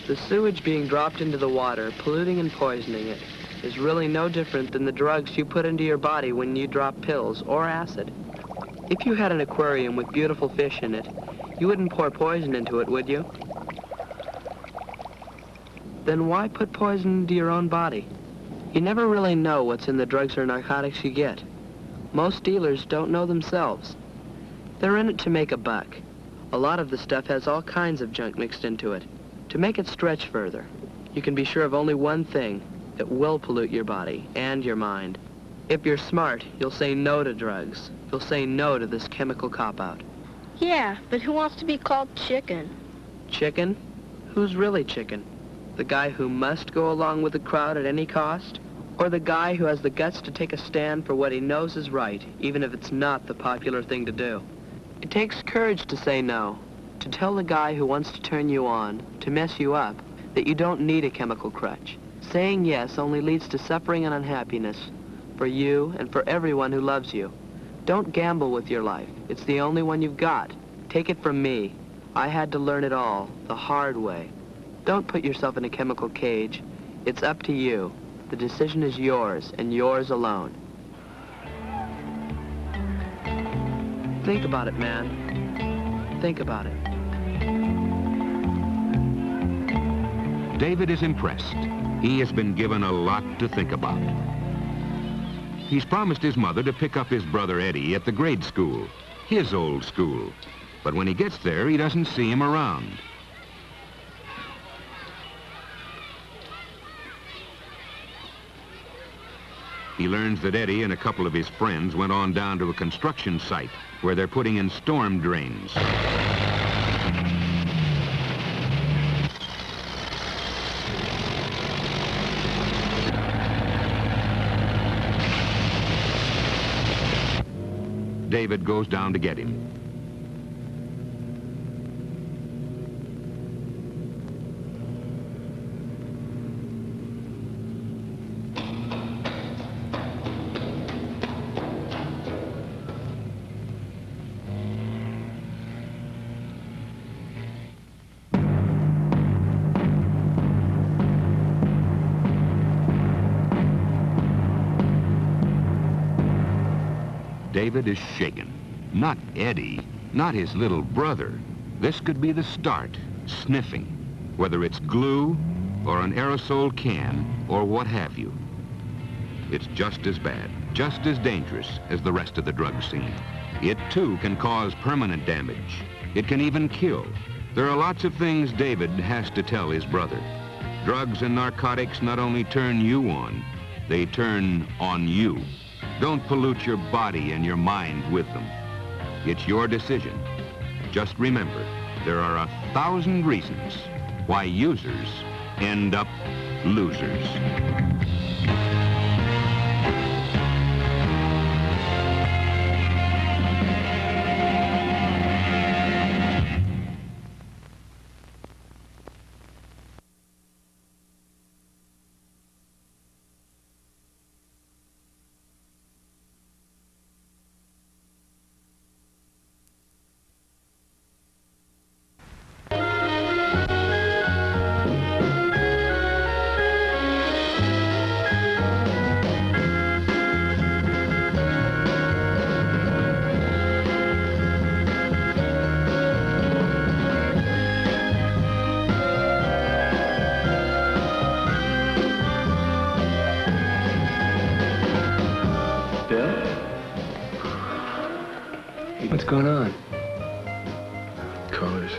S20: The sewage being dropped into the water, polluting and poisoning it, is really no different than the drugs you put into your body when you drop pills or acid. If you had an aquarium with beautiful fish in it, you wouldn't pour poison into it, would you? Then why put poison into your own body? You never really know what's in the drugs or narcotics you get. Most dealers don't know themselves. They're in it to make a buck. A lot of the stuff has all kinds of junk mixed into it. To make it stretch further, you can be sure of only one thing that will pollute your body and your mind. If you're smart, you'll say no to drugs. You'll say no to this chemical cop-out.
S6: Yeah, but who wants to be called chicken?
S20: Chicken? Who's really chicken? The guy who must go along with the crowd at any cost? Or the guy who has the guts to take a stand for what he knows is right, even if it's not the popular thing to do? It takes courage to say no, to tell the guy who wants to turn you on, to mess you up, that you don't need a chemical crutch. Saying yes only leads to suffering and unhappiness, for you and for everyone who loves you. Don't gamble with your life. It's the only one you've got. Take it from me. I had to learn it all, the hard way. Don't put yourself in a chemical cage. It's up to you. The decision is yours, and yours alone. Think about it, man. Think about it.
S19: David is impressed. He has been given a lot to think about. He's promised his mother to pick up his brother Eddie at the grade school, his old school. But when he gets there, he doesn't see him around. He learns that Eddie and a couple of his friends went on down to a construction site where they're putting in storm drains. David goes down to get him. David is shaken. Not Eddie, not his little brother. This could be the start, sniffing, whether it's glue or an aerosol can or what have you. It's just as bad, just as dangerous as the rest of the drug scene. It too can cause permanent damage. It can even kill. There are lots of things David has to tell his brother. Drugs and narcotics not only turn you on, they turn on you. Don't pollute your body and your mind with them. It's your decision. Just remember, there are 1,000 reasons why users end up losers.
S21: What's going on?
S16: Colors.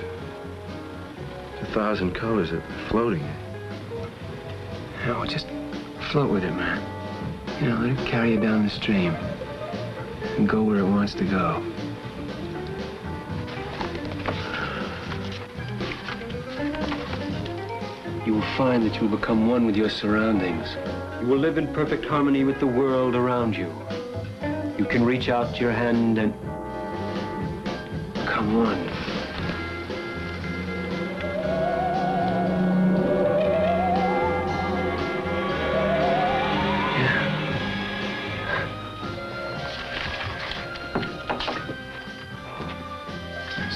S16: 1,000 colors that are floating.
S21: No, just float with it, man. You know, let it carry you down the stream and go where it wants to go. You will find that you will become one with your surroundings. You will live in perfect harmony with the world around you. You can reach out your hand and come on.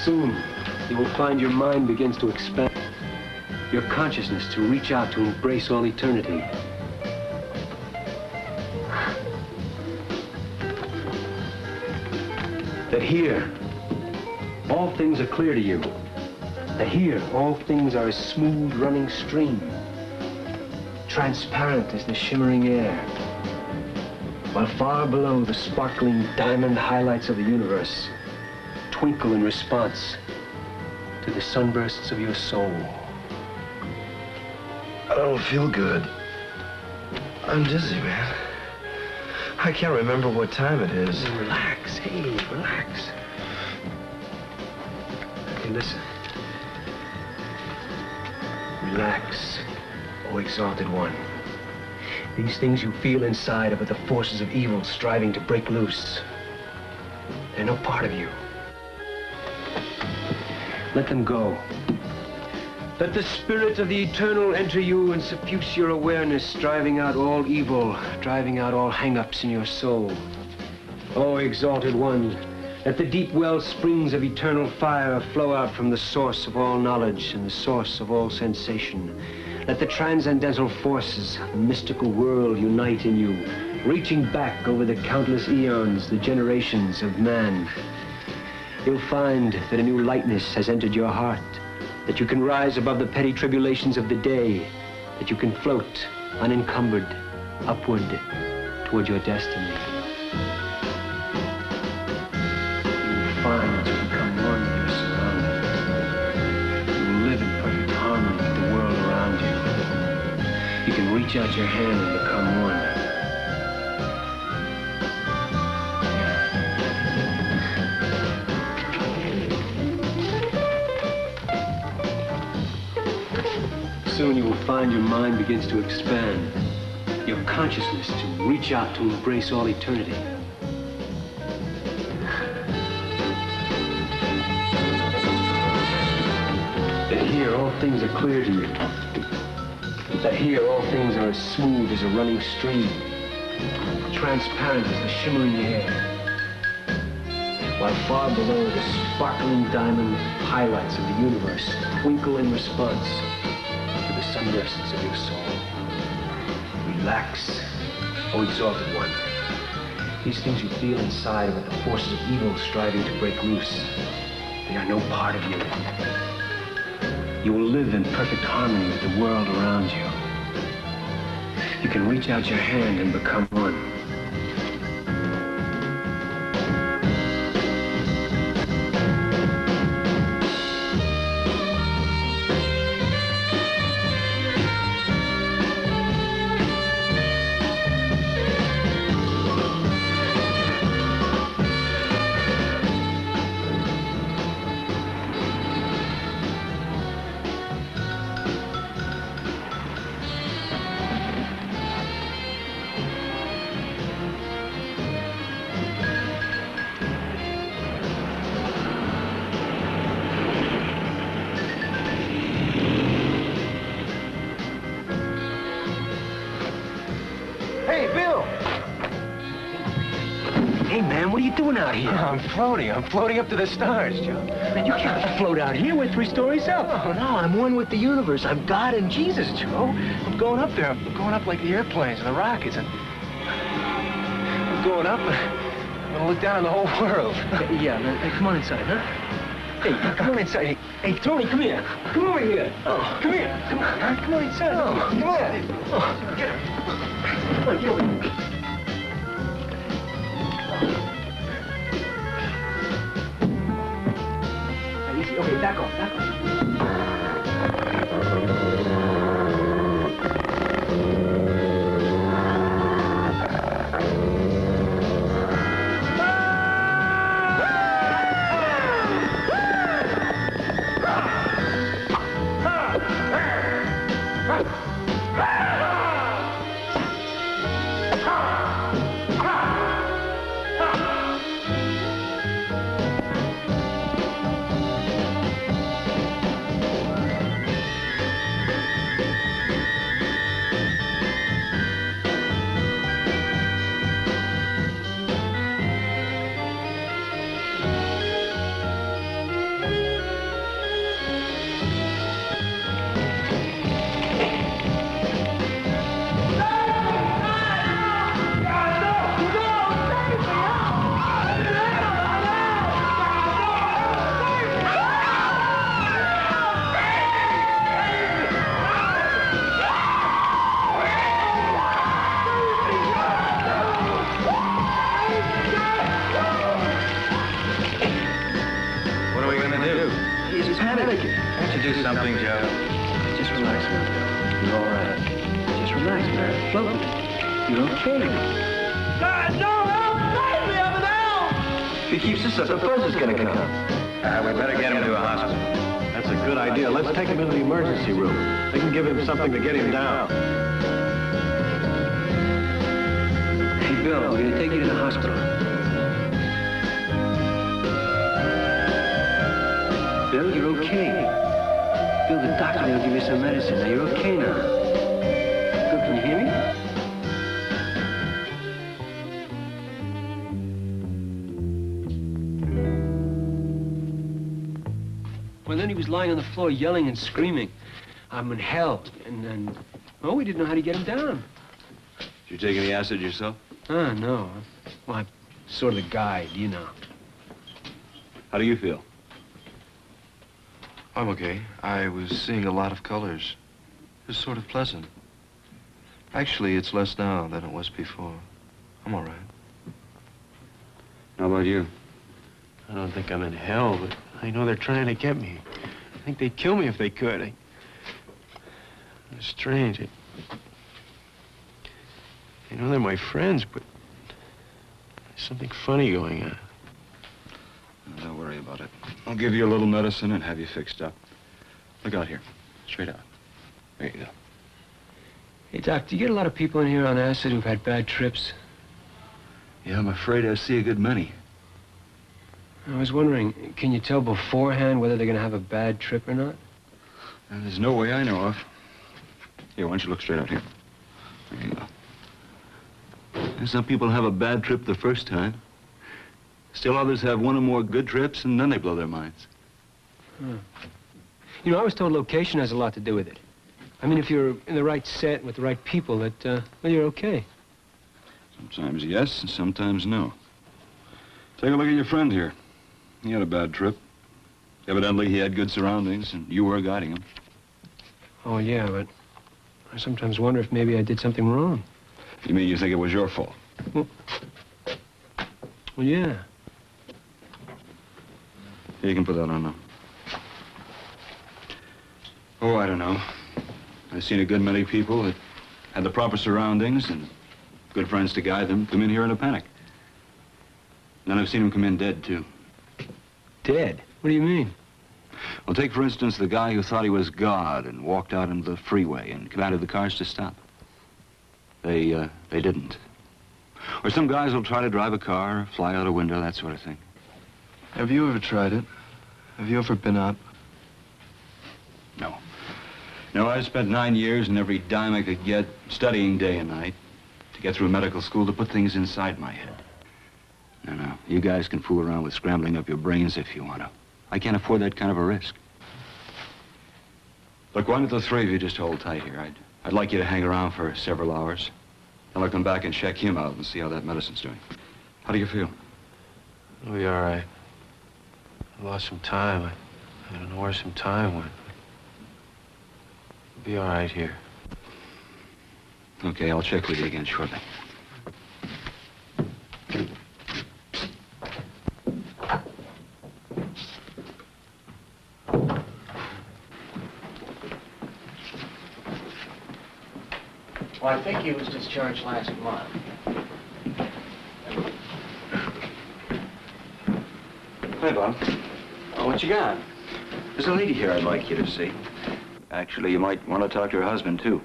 S21: Soon, you will find your mind begins to expand, your consciousness to reach out to embrace all eternity. That here, all things are clear to you. That here, all things are a smooth running stream, transparent as the shimmering air, while far below the sparkling diamond highlights of the universe twinkle in response to the sunbursts of your soul.
S16: I don't feel good. I'm dizzy, man. I can't remember what time it is.
S21: Relax, hey, relax. Hey, listen. Relax, O exalted one. These things you feel inside are but the forces of evil striving to break loose. They're no part of you. Let them go. Let the spirit of the eternal enter you and suffuse your awareness, driving out all evil, driving out all hang-ups in your soul. O exalted one, let the deep well springs of eternal fire flow out from the source of all knowledge and the source of all sensation. Let the transcendental forces of the mystical world unite in you, reaching back over the countless eons, the generations of man. You'll find that a new lightness has entered your heart, that you can rise above the petty tribulations of the day, that you can float unencumbered upward toward your destiny. You will find that you become one with your surroundings. You will live in perfect harmony with the world around you. You can reach out your hand and become one. Soon you will find your mind begins to expand, your consciousness to reach out to embrace all eternity. That here all things are clear to you. That here all things are as smooth as a running stream, transparent as the shimmering air, while far below the sparkling diamond highlights of the universe twinkle in response to the sunbursts of your soul. Relax, O exalted one. These things you feel inside are but the forces of evil striving to break loose. They are no part of you. You will live in perfect harmony with the world around you. You can reach out your hand and become one. Hey, Bill! Hey, man, what are you doing out here? I'm floating up to the stars, Joe. Man, you can't float out here. We're 3 stories up. Oh, no, I'm one with the universe. I'm God and Jesus, Joe. I'm going up there. I'm going up like the airplanes and the rockets, and I'm going up, and I'm going to look down on the whole world. Yeah, man. Hey, come on inside, huh? Hey, come on inside. Hey, Tony, come here. Come over here. Oh, come here. Come on, man. Come on inside. Oh, come on. Oh, get her. Come on, get over here. Easy. Okay, back off, back off.
S2: Something, Joe.
S21: Just relax, man. You're all right. Just relax, man. Float. You're okay.
S2: God, no, help! Save me up and out!
S21: If he keeps this up, the buzz is gonna come.
S2: We better get him to a hospital.
S21: That's a good idea. Let's take him into the emergency room. They can give him something to get him down. Hey, Bill, we're going to take you to the hospital. Bill, you're okay. Bill, the doctor will give you some medicine. Now, you're okay now. Bill, can you hear me? Well, then he was lying on the floor yelling and screaming. I'm in hell. And oh, we didn't know how to get him down.
S3: Did you take any acid yourself?
S21: No. Well, I'm sort of the guide, you know.
S3: How do you feel?
S22: I'm okay. I was seeing a lot of colors. It was sort of pleasant. Actually, it's less now than it was before. I'm all right.
S3: How about you?
S21: I don't think I'm in hell, but I know they're trying to get me. I think they'd kill me if they could. It's strange. I know they're my friends, but there's something funny going on.
S3: Don't worry about it. I'll give you a little medicine and have you fixed up. Look out here. Straight out. There you go.
S21: Hey, Doc, do you get a lot of people in here on acid who've had bad trips?
S3: Yeah, I'm afraid I see a good many.
S21: I was wondering, can you tell beforehand whether they're going to have a bad trip or not?
S3: And there's no way I know of. Here, why don't you look straight out here? There you go. And some people have a bad trip the first time. Still others have one or more good trips, and then they blow their minds.
S21: Huh. You know, I was told location has a lot to do with it. I mean, if you're in the right set with the right people, that, well, you're okay.
S3: Sometimes yes, and sometimes no. Take a look at your friend here. He had a bad trip. Evidently, he had good surroundings, and you were guiding him.
S21: Oh, yeah, but I sometimes wonder if maybe I did something wrong.
S3: You mean you think it was your fault?
S21: Well, yeah.
S3: Here, you can put that on now. Oh, I don't know. I've seen a good many people that had the proper surroundings and good friends to guide them come in here in a panic. And then I've seen them come in dead, too.
S21: Dead? What do you mean?
S3: Well, take, for instance, the guy who thought he was God and walked out into the freeway and commanded the cars to stop. They didn't. Or some guys will try to drive a car, fly out a window, that sort of thing.
S22: Have you ever tried it? Have you ever been up?
S3: No. No, I spent 9 years and every dime I could get studying day and night to get through medical school to put things inside my head. No. You guys can fool around with scrambling up your brains if you want to. I can't afford that kind of a risk. Look, why don't the three of you just hold tight here? I'd like you to hang around for several hours. Then I'll come back and check him out and see how that medicine's doing. How do you feel?
S21: I'll be all right. I lost some time. I don't know where some time went. I'll be all right here.
S3: Okay, I'll check with you again shortly.
S21: Well, I think he was discharged last month.
S3: Hi, Bob.
S21: Oh, what you got?
S3: There's a lady here I'd like you to see. Actually, you might want to talk to her husband, too.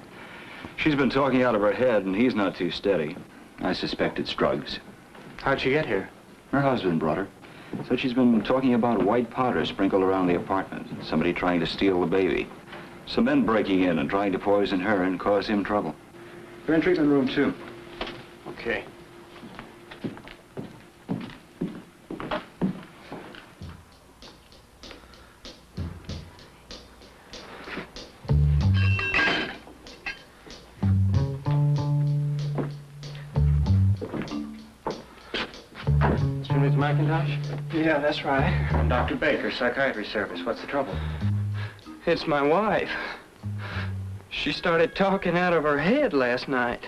S3: She's been talking out of her head, and he's not too steady. I suspect it's drugs.
S21: How'd she get here?
S3: Her husband brought her. Said she's been talking about white powder sprinkled around the apartment. Somebody trying to steal the baby. Some men breaking in and trying to poison her and cause him trouble. You're in treatment room 2.
S21: Okay.
S22: Miss McIntosh?
S10: Yeah, that's right.
S22: I'm Dr. Baker, Psychiatry Service. What's the trouble?
S10: It's my wife. She started talking out of her head last night.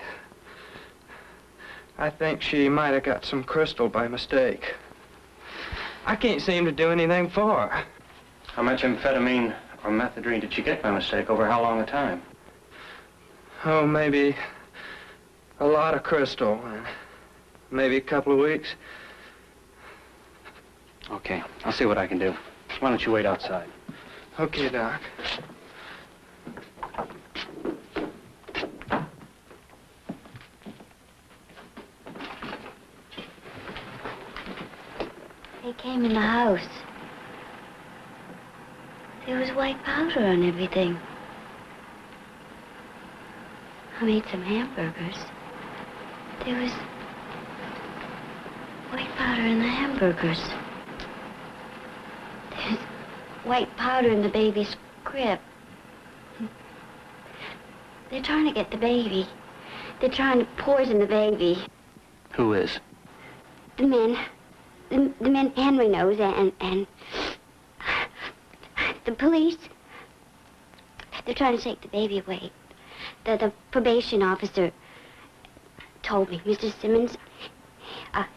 S10: I think she might have got some crystal by mistake. I can't seem to do anything for her.
S22: How much amphetamine or methadone did she get by mistake? Over how long a time?
S10: Oh, maybe a lot of crystal. Maybe a couple of weeks.
S22: Okay, I'll see what I can do.
S21: Why don't you wait outside?
S20: Okay, Doc.
S5: They came in the house. There was white powder on everything. I made some hamburgers. There was white powder in the hamburgers. There's white powder in the baby's crib. They're trying to get the baby. They're trying to poison the baby.
S21: Who is?
S5: The men. The men Henry knows and the police. They're trying to take the baby away. The probation officer told me, Mr. Simmons,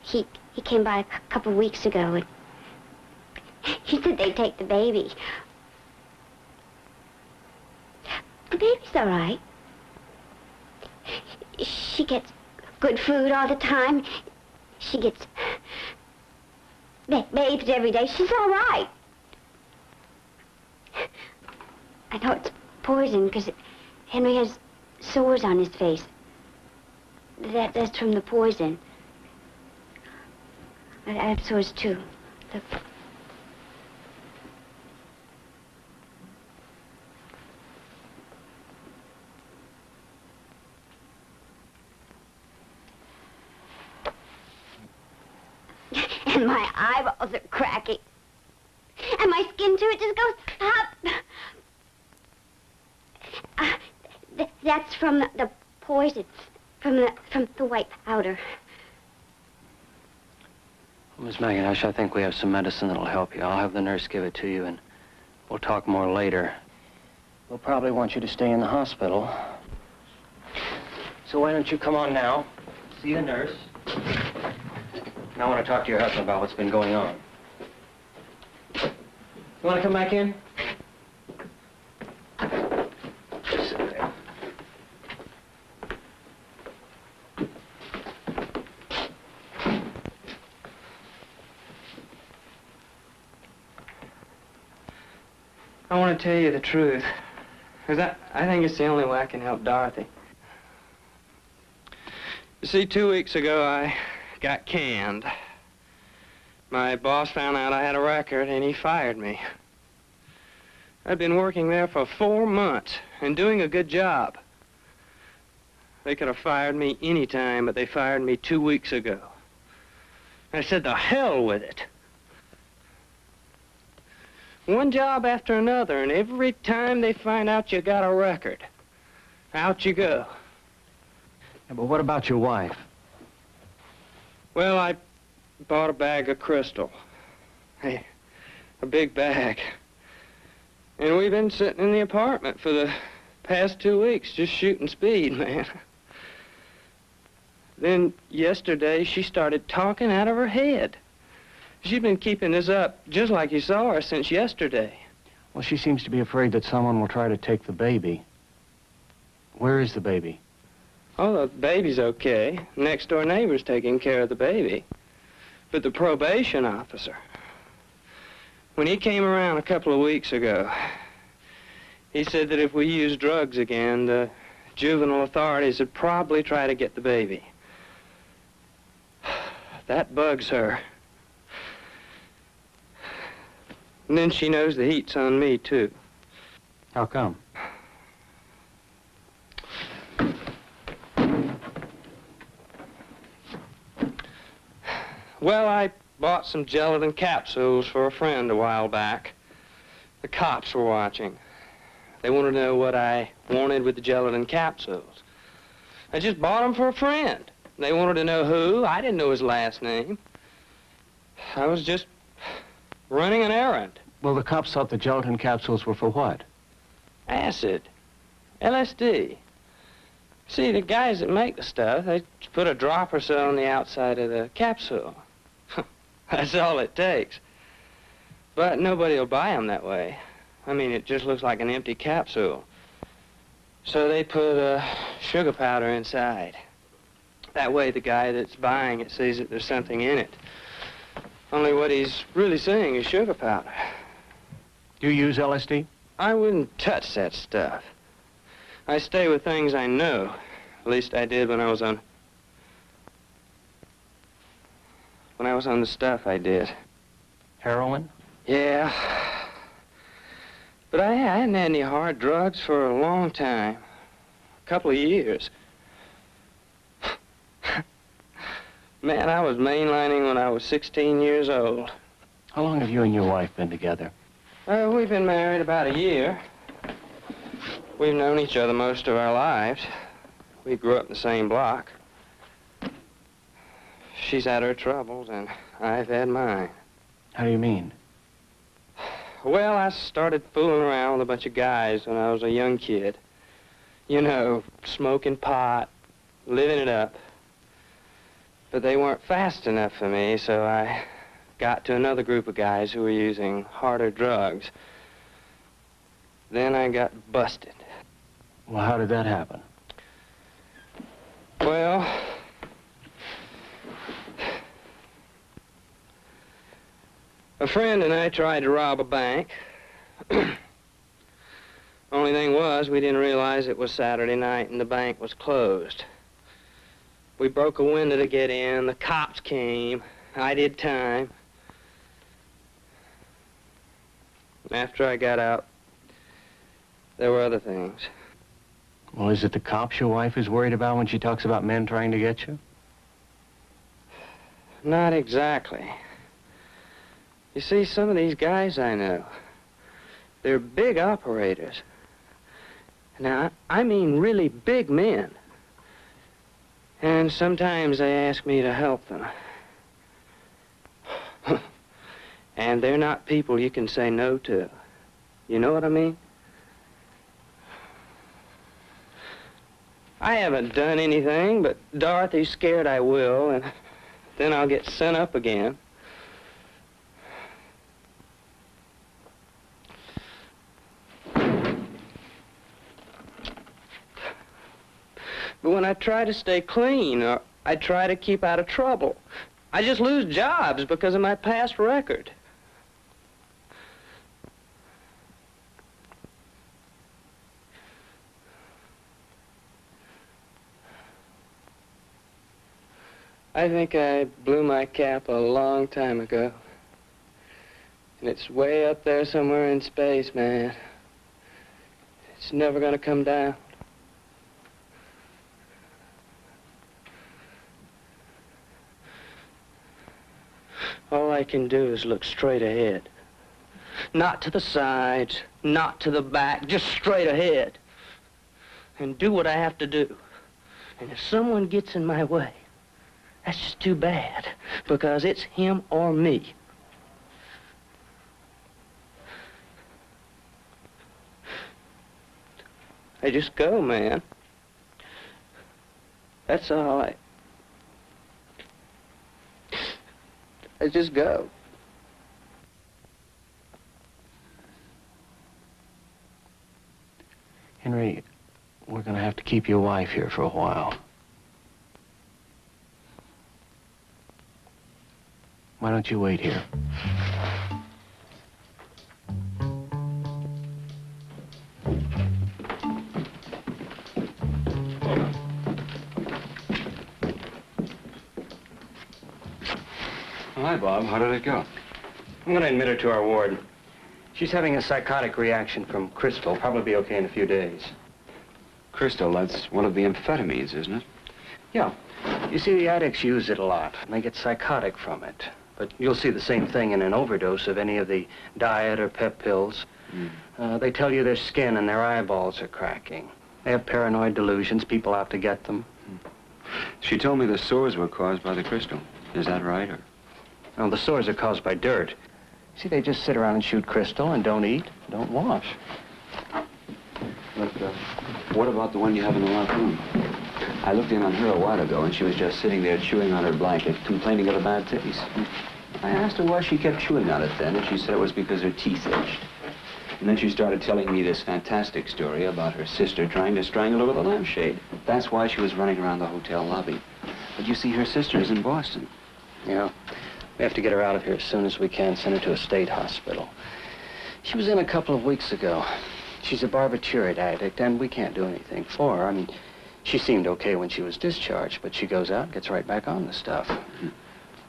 S5: he came by a couple of weeks ago and he said they'd take the baby. The baby's all right. She gets good food all the time. She gets bathed every day. She's all right. I know it's poison because Henry has sores on his face. That's from the poison. I have sores too. Look. And my eyeballs are cracking. And my skin, too, it just goes up. That's from the poison, from the white powder.
S21: Well, Miss McIntosh, I think we have some medicine that'll help you. I'll have the nurse give it to you, and we'll talk more later. We'll probably want you to stay in the hospital. So why don't you come on now, see the nurse. And I want to talk to your husband about what's been going on. You want to come back in? Just sit there.
S20: I want to tell you the truth, because I think it's the only way I can help Dorothy. You see, 2 weeks ago, I got canned. My boss found out I had a record, and he fired me. I'd been working there for 4 months and doing a good job. They could have fired me any time, but they fired me 2 weeks ago. I said, the hell with it. One job after another, and every time they find out you got a record, out you go.
S21: Yeah, but what about your wife?
S20: Well, I bought a bag of crystal. Hey, a big bag. And we've been sitting in the apartment for the past 2 weeks, just shooting speed, man. Then yesterday, she started talking out of her head. She'd been keeping this up just like you saw her since yesterday.
S21: Well, she seems to be afraid that someone will try to take the baby. Where is the baby?
S20: Oh, the baby's okay. Next door neighbor's taking care of the baby. But the probation officer, when he came around a couple of weeks ago, he said that if we used drugs again, the juvenile authorities would probably try to get the baby. That bugs her. And then she knows the heat's on me, too.
S21: How come?
S20: Well, I bought some gelatin capsules for a friend a while back. The cops were watching. They wanted to know what I wanted with the gelatin capsules. I just bought them for a friend. They wanted to know who. I didn't know his last name. I was just running an errand.
S21: Well, the cops thought the gelatin capsules were for what?
S20: Acid. LSD. See, the guys that make the stuff, they put a drop or so on the outside of the capsule. That's all it takes. But nobody will buy them that way. I mean, it just looks like an empty capsule. So they put sugar powder inside. That way the guy that's buying it sees that there's something in it. Only what he's really seeing is sugar powder.
S4: Do you use LSD?
S8: I wouldn't touch that stuff. I stay with things I know. At least I did when I was on the stuff I did.
S4: Heroin?
S8: Yeah. But I hadn't had any hard drugs for a long time. A couple of years. Man, I was mainlining when I was 16 years old.
S4: How long have you and your wife been together?
S8: We've been married about a year. We've known each other most of our lives. We grew up in the same block. She's had her troubles, and I've had mine.
S4: How do you mean?
S8: Well, I started fooling around with a bunch of guys when I was a young kid. You know, smoking pot, living it up. But they weren't fast enough for me, so I got to another group of guys who were using harder drugs. Then I got busted.
S4: Well, how did that happen?
S8: Well, a friend and I tried to rob a bank. Only thing was, we didn't realize it was Saturday night and the bank was closed. We broke a window to get in. The cops came. I did time. After I got out, there were other things.
S4: Well, is it the cops your wife is worried about when she talks about men trying to get you?
S8: Not exactly. You see, some of these guys I know, they're big operators. Now, I mean really big men. And sometimes they ask me to help them. And they're not people you can say no to. You know what I mean? I haven't done anything, but Dorothy's scared I will, and then I'll get sent up again. But when I try to stay clean, or I try to keep out of trouble, I just lose jobs because of my past record. I think I blew my cap a long time ago. And it's way up there somewhere in space, man. It's never gonna come down. All I can do is look straight ahead. Not to the sides, not to the back, just straight ahead. And do what I have to do. And if someone gets in my way, that's just too bad, because it's him or me. I just go, man. That's all. I just go.
S4: Henry, we're going to have to keep your wife here for a while. Why don't you wait here?
S3: Hi, Bob. How did it go?
S8: I'm going to admit her to our ward. She's having a psychotic reaction from crystal. Probably be okay in a few days.
S3: Crystal, that's one of the amphetamines, isn't it?
S8: Yeah. You see, the addicts use it a lot, and they get psychotic from it. But you'll see the same thing in an overdose of any of the diet or pep pills. They tell you their skin and their eyeballs are cracking. They have paranoid delusions, people out to get them.
S3: She told me the sores were caused by the crystal. Is that right, or?
S8: No, the sores are caused by dirt. See, they just sit around and shoot crystal and don't eat, don't wash.
S3: But, what about the one you have in the locked room? I looked in on her a while ago, and she was just sitting there chewing on her blanket, complaining of a bad taste. I asked her why she kept chewing on it then, and she said it was because her teeth itched. And then she started telling me this fantastic story about her sister trying to strangle her with a lampshade. That's why she was running around the hotel lobby. But you see, her sister's in Boston.
S8: Yeah. We have to get her out of here as soon as we can, send her to a state hospital.
S4: She was in a couple of weeks ago. She's a barbiturate addict, and we can't do anything for her. I mean, she seemed okay when she was discharged, but she goes out and gets right back on the stuff.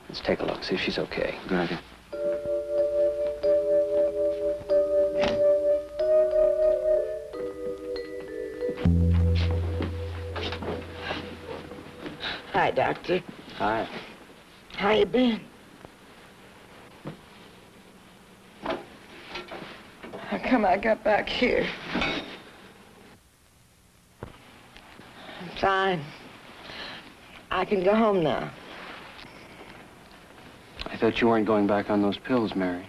S4: Let's take a look, see if she's okay.
S3: Good idea.
S9: Hi, Doctor.
S4: Hi.
S9: How you been? How come I got back here? I'm fine. I can go home now.
S4: I thought you weren't going back on those pills, Mary.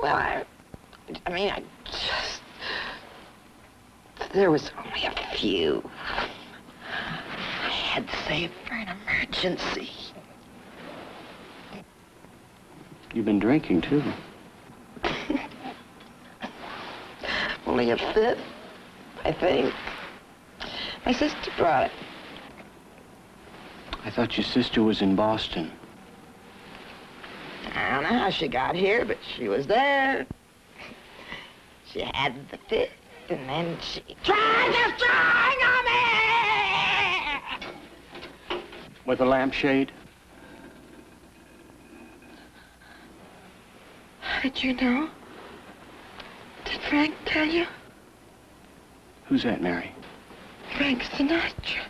S9: Well, I mean, I just... There was only a few. I had to save for an emergency.
S4: You've been drinking, too.
S9: Only a fifth, I think. My sister brought it.
S4: I thought your sister was in Boston.
S9: I don't know how she got here, but she was there. She had the fifth, and then she tried to strangle me!
S4: With a lampshade?
S9: How did you know? Did Frank tell you?
S4: Who's that, Mary?
S9: Frank Sinatra.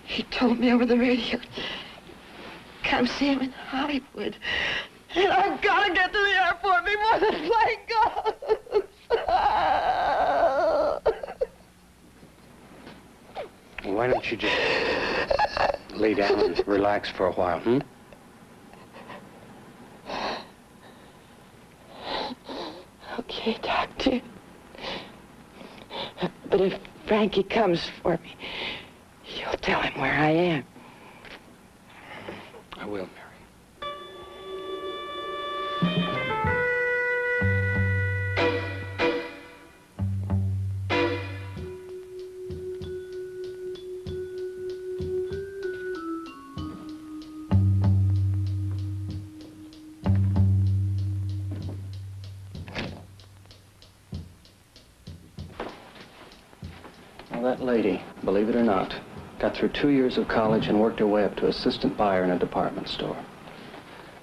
S9: He told me over the radio. Come see him in Hollywood. And I've got to get to the airport before the plane goes.
S4: Well, why don't you just lay down and relax for a while, hmm?
S9: Okay, Doctor. But if Frankie comes for me, you'll tell him where I am.
S4: I will, Mary. Well, that lady, believe it or not, got through 2 years of college and worked her way up to assistant buyer in a department store.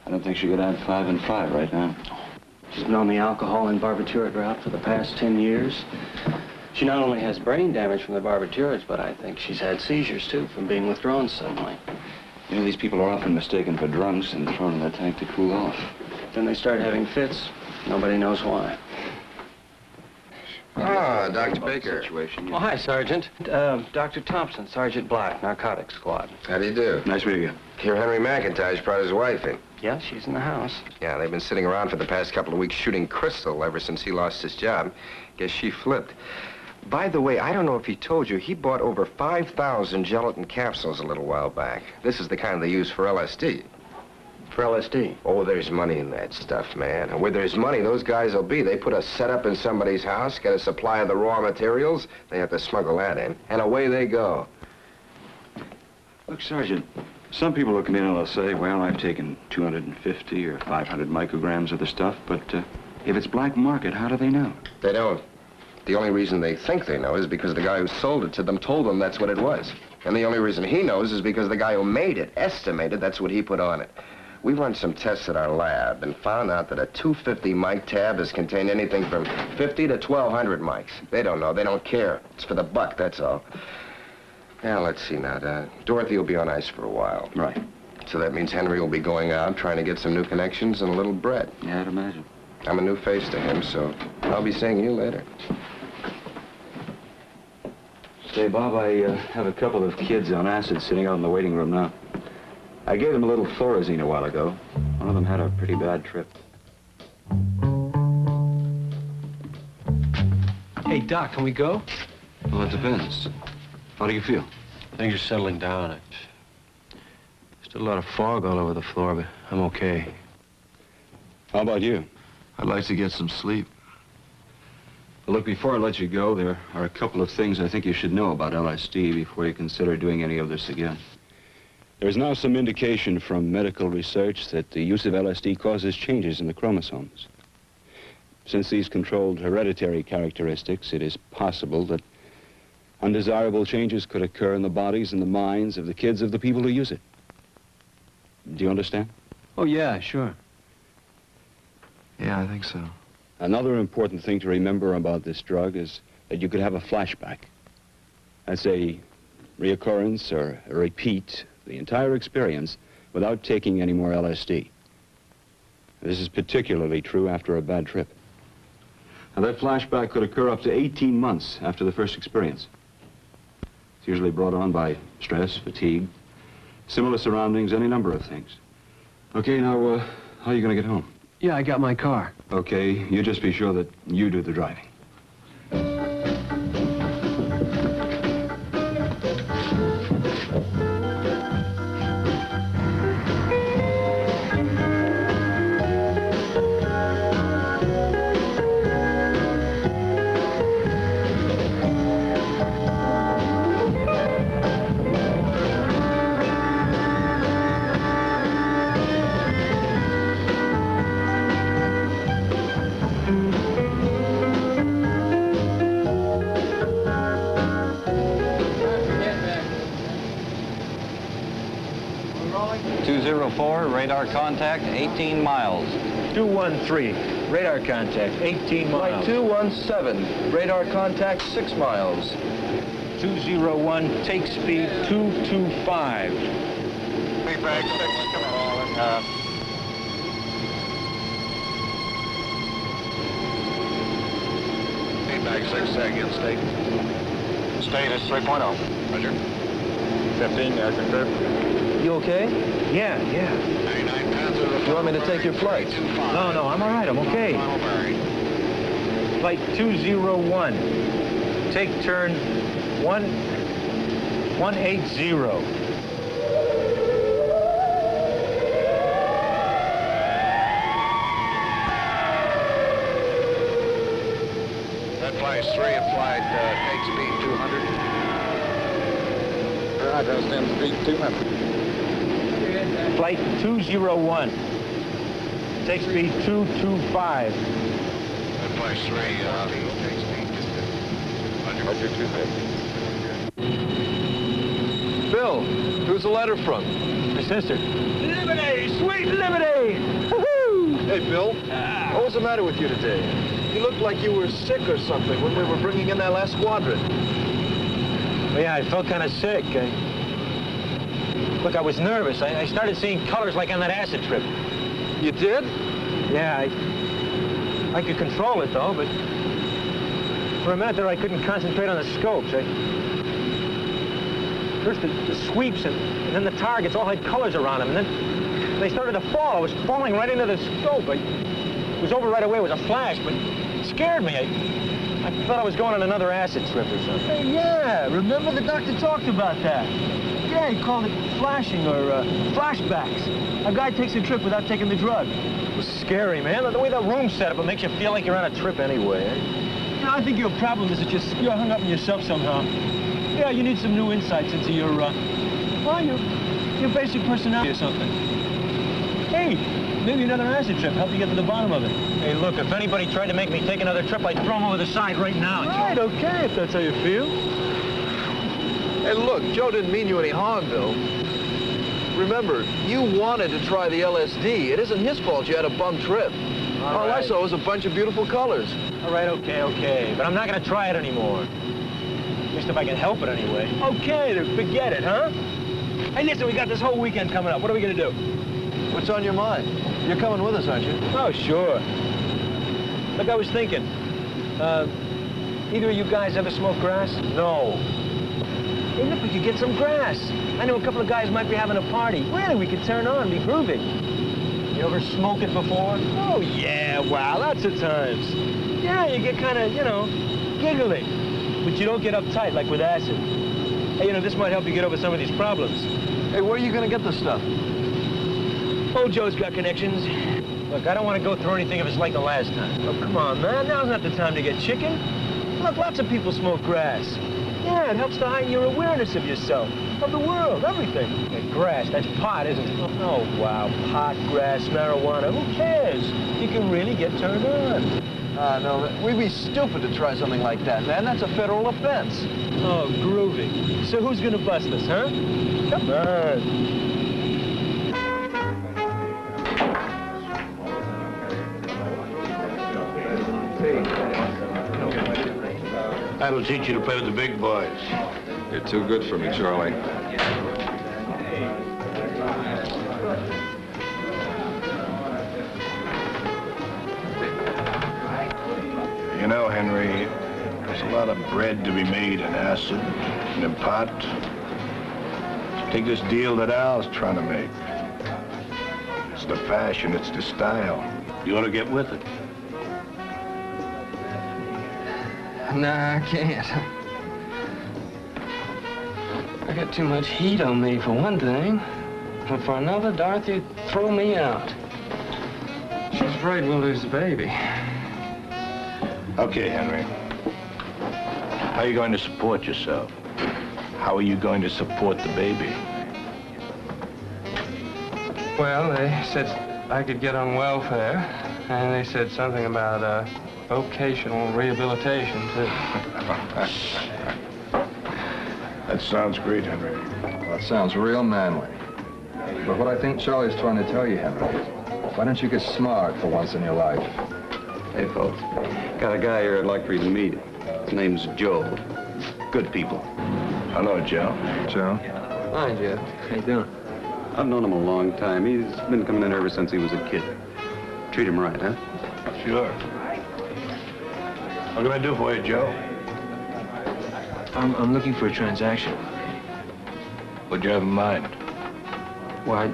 S3: I don't think she could add 5 and 5 right now.
S4: She's been on the alcohol and barbiturate route for the past 10 years. She not only has brain damage from the barbiturates, but I think she's had seizures, too, from being withdrawn suddenly.
S3: You know, these people are often mistaken for drunks and thrown in the tank to cool off.
S4: Then they start having fits. Nobody knows why.
S16: Ah, Dr. Baker.
S4: Oh, hi, Sergeant. Dr. Thompson, Sergeant Black, Narcotics Squad.
S16: How do you do?
S3: Nice meeting you.
S16: Here, Henry McIntyre brought his wife in.
S4: Yeah, she's in the house.
S16: Yeah, they've been sitting around for the past couple of weeks shooting crystal ever since he lost his job. Guess she flipped. By the way, I don't know if he told you, he bought over 5,000 gelatin capsules a little while back. This is the kind they use for LSD.
S4: For LSD?
S16: Oh, there's money in that stuff, man. And where there's money, those guys will be. They put a setup in somebody's house, get a supply of the raw materials, they have to smuggle that in, and away they go.
S3: Look, Sergeant, some people will come in and they'll say, well, I've taken 250 or 500 micrograms of the stuff, but if it's black market, how do they know?
S16: They don't. The only reason they think they know is because the guy who sold it to them told them that's what it was. And the only reason he knows is because the guy who made it estimated that's what he put on it. We run some tests at our lab and found out that a 250 mic tab has contained anything from 50 to 1,200 mics. They don't know. They don't care. It's for the buck, that's all. Now, let's see now. Dorothy will be on ice for a while.
S3: Right.
S16: So that means Henry will be going out, trying to get some new connections and a little bread.
S3: Yeah, I'd imagine.
S16: I'm a new face to him, so I'll be seeing you later.
S3: Say, Bob, I have a couple of kids on acid sitting out in the waiting room now. I gave them a little Thorazine a while ago. One of them had a pretty bad trip.
S21: Hey, Doc, can we go?
S3: Well, it depends. How do you feel?
S21: Things are settling down. Still a lot of fog all over the floor, but I'm okay.
S3: How about you?
S22: I'd like to get some sleep.
S3: Well, look, before I let you go, there are a couple of things I think you should know about LSD before you consider doing any of this again. There's now some indication from medical research that the use of LSD causes changes in the chromosomes. Since these controlled hereditary characteristics, it is possible that undesirable changes could occur in the bodies and the minds of the kids of the people who use it. Do you understand?
S22: Oh, yeah, sure. Yeah, I think so.
S3: Another important thing to remember about this drug is that you could have a flashback. That's a reoccurrence or a repeat, the entire experience, without taking any more LSD. This is particularly true after a bad trip. Now, that flashback could occur up to 18 months after the first experience. It's usually brought on by stress, fatigue, similar surroundings, any number of things. Okay, now, how are you going to get home?
S21: Yeah, I got my car.
S3: Okay, you just be sure that you do the driving.
S2: 204, radar contact, 18 miles.
S12: 213, radar contact, 18 miles.
S16: Flight 217, radar contact, 6 miles.
S12: 201, take speed 225.
S2: Feedback 6, come on. Feedback 6, say again, state. State is 3.0. Roger. 15, confirm.
S12: You okay? Yeah.
S2: 99 Panther.
S12: You want me to take your flight? No, I'm all right. I'm okay. Flight 201. Take turn 180.
S2: That flies 3 applied, take speed 200. Roger, stand speed 200.
S12: Flight 201. Take speed 225.
S2: That flies 3, take speed 250. Roger, 250.
S16: Bill, who's the letter from?
S12: My sister. Liberty! Sweet liberty! Woohoo!
S16: Hey, Bill. What was the matter with you today? You looked like you were sick or something when we were bringing in that last squadron.
S12: Well, yeah, I felt kind of sick. Look, I was nervous. I started seeing colors like on that acid trip.
S16: You did?
S12: Yeah, I could control it, though, but for a minute there, I couldn't concentrate on the scopes. First the sweeps and then the targets all had colors around them, and then they started to fall. I was falling right into the scope. It was over right away. It was a flash, but it scared me. I thought I was going on another acid trip or something. Hey, yeah, remember the doctor talked about that. Yeah, he called it flashing or flashbacks. A guy takes a trip without taking the drug. It was scary, man. The way the room's set up, it makes you feel like you're on a trip anyway. You know, I think your problem is that you're hung up on yourself somehow. Yeah, you need some new insights into your basic personality or something. Hey, maybe another acid trip. Help you get to the bottom of it. Hey, look, if anybody tried to make me take another trip, I'd throw them over the side right now. Right, okay, if that's how you feel.
S16: Hey, look, Joe didn't mean you any harm, Bill. Remember, you wanted to try the LSD. It isn't his fault you had a bum trip. All I saw was a bunch of beautiful colors.
S12: All right, okay. But I'm not going to try it anymore. At least if I can help it anyway. Okay, then forget it, huh? Hey, listen, we got this whole weekend coming up. What are we going to do?
S16: What's on your mind? You're coming with us, aren't you?
S12: Oh, sure. Look, I was thinking, either of you guys ever smoke grass? No. Hey, look, we could get some grass. I know a couple of guys might be having a party. Really, we could turn on, be groovy. You ever smoke it before? Oh, yeah, wow, lots of times. Yeah, you get kind of, giggly. But you don't get uptight like with acid. Hey, this might help you get over some of these problems.
S16: Hey, where are you going to get this stuff?
S12: Old Joe's got connections. Look, I don't want to go through anything if it's like the last time. Oh, come on, man. Now's not the time to get chicken. Look, lots of people smoke grass. Yeah, it helps to heighten your awareness of yourself. of the world, everything. And grass, that's pot, isn't it? Oh, wow, pot, grass, marijuana, who cares? You can really get turned on.
S13: No, we'd be stupid to try something like that, man. That's a federal offense.
S12: Oh, groovy. So who's gonna bust us, huh? Come on.
S15: That'll teach you to play with the big boys.
S23: You're too good for me, Charlie.
S15: You know, Henry, there's a lot of bread to be made in acid and in pot. Take this deal that Al's trying to make. It's the fashion, it's the style. You ought to get with it.
S8: Nah, I can't. I got too much heat on me, for one thing. And for another, Dorothy'd throw me out. She's afraid we'll lose the baby.
S15: Okay, Henry. How are you going to support yourself? How are you going to support the baby?
S8: Well, they said I could get on welfare, and they said something about, vocational rehabilitation, too.
S15: That sounds great, Henry.
S23: Well, it sounds real manly. But what I think Charlie's trying to tell you, Henry, why don't you get smart for once in your life?
S3: Hey, folks. Got a guy here I'd like for you to meet. His name's Joe. Good people.
S15: Hello, Joe.
S23: Joe?
S8: Hi, Joe. How you doing?
S3: I've known him a long time. He's been coming in ever since he was a kid. Treat him right, huh?
S15: Sure. What can I do for you, Joe?
S21: I'm looking for a transaction.
S15: What'd you have in mind?
S21: Well, I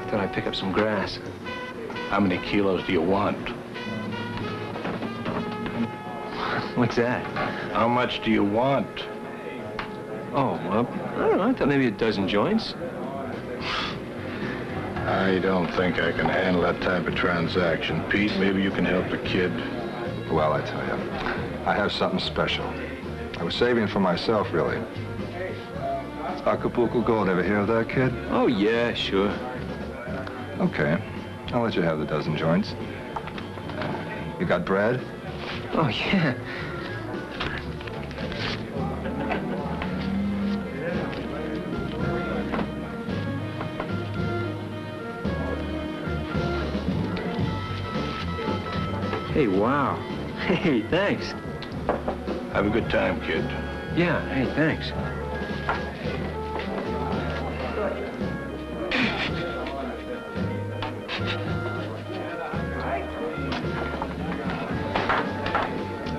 S21: thought I'd pick up some grass.
S15: How many kilos do you want?
S21: What's that?
S15: How much do you want?
S21: Oh, well, I don't know. I thought maybe a dozen joints.
S15: I don't think I can handle that type of transaction. Pete, maybe you can help the kid.
S23: Well, I tell you, I have something special. I was saving for myself, really. Acapulco Gold, ever hear of that, kid?
S21: Oh, yeah, sure.
S23: Okay, I'll let you have the dozen joints. You got bread?
S21: Oh, yeah. Hey, wow. Hey, thanks.
S15: Have a good time, kid.
S21: Yeah, hey, thanks.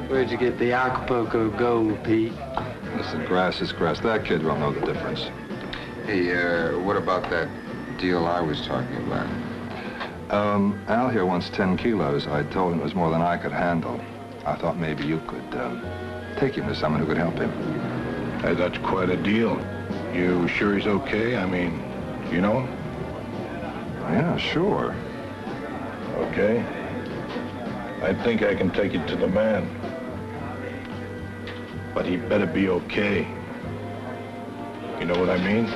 S8: Where'd you get the Acapulco Gold, Pete?
S23: Listen, grass is grass. That kid won't know the difference.
S1: Hey, what about that deal I was talking about?
S23: Al here wants 10 kilos. I told him it was more than I could handle. I thought maybe you could, take him to someone who could help him.
S15: Hey, that's quite a deal. You sure he's okay? I mean, you know him?
S23: Yeah, sure.
S15: Okay. I think I can take it to the man. But he better be okay. You know what I mean?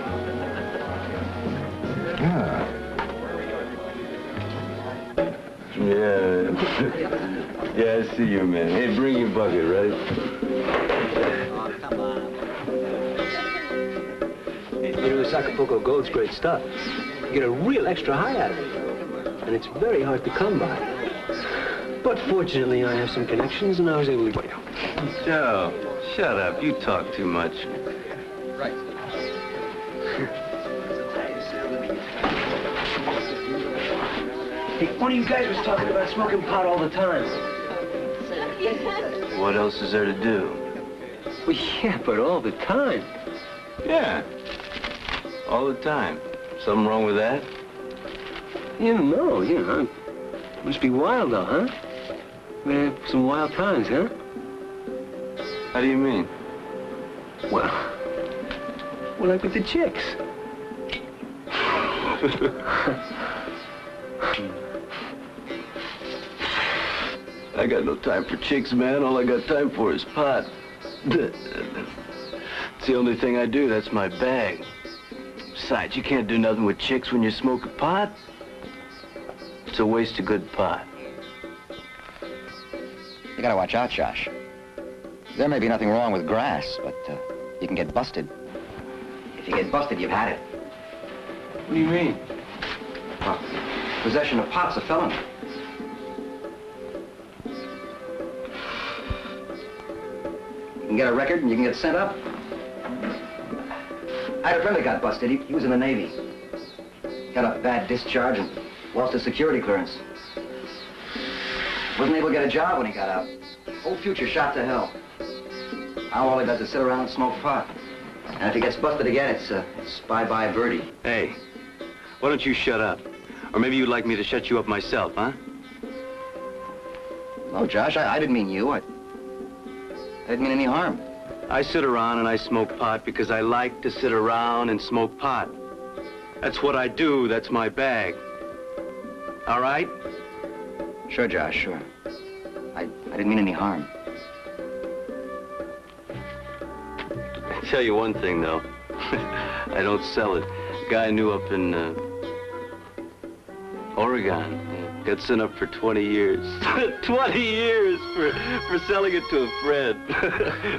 S23: Yeah.
S3: Yeah. Yeah, I see you, man. Hey, bring your bucket, right?
S21: Oh, come on. You know, this Acapulco Gold's great stuff. You get a real extra high out of it. And it's very hard to come by. But fortunately, I have some connections, and I was able to...
S3: Joe, shut up. You talk too much.
S23: Right.
S21: Hey, one of you guys was talking about smoking pot all the time.
S3: What else is there to do?
S21: Well, yeah, but all the time.
S3: Yeah. All the time. Something wrong with that?
S21: You know, must be wild, though, huh? Man, some wild times, huh?
S3: How do you mean?
S21: Well, like with the chicks.
S3: I got no time for chicks, man. All I got time for is pot.
S7: It's the only thing I do. That's my bag. Besides, you can't do nothing with chicks when you smoke a pot. It's a waste of good pot.
S17: You gotta watch out, Josh. There may be nothing wrong with grass, but you can get busted. If you get busted, you've had it.
S7: What do you mean?
S17: Well, possession of pot's a felony. You can get a record and you can get sent up. I had a friend that got busted. He was in the Navy. Got a bad discharge and lost his security clearance. Wasn't able to get a job when he got out. Whole future shot to hell. Now all he does is sit around and smoke pot. And if he gets busted again, it's bye-bye birdie.
S7: Hey, why don't you shut up? Or maybe you'd like me to shut you up myself, huh?
S17: No, Josh, I didn't mean you. I didn't mean any harm.
S7: I sit around and I smoke pot because I like to sit around and smoke pot. That's what I do. That's my bag. All right?
S17: Sure, Josh, sure. I didn't mean any harm.
S7: I'll tell you one thing, though. I don't sell it. A guy I knew up in Oregon got sent up for 20 years. 20 years for selling it to a friend.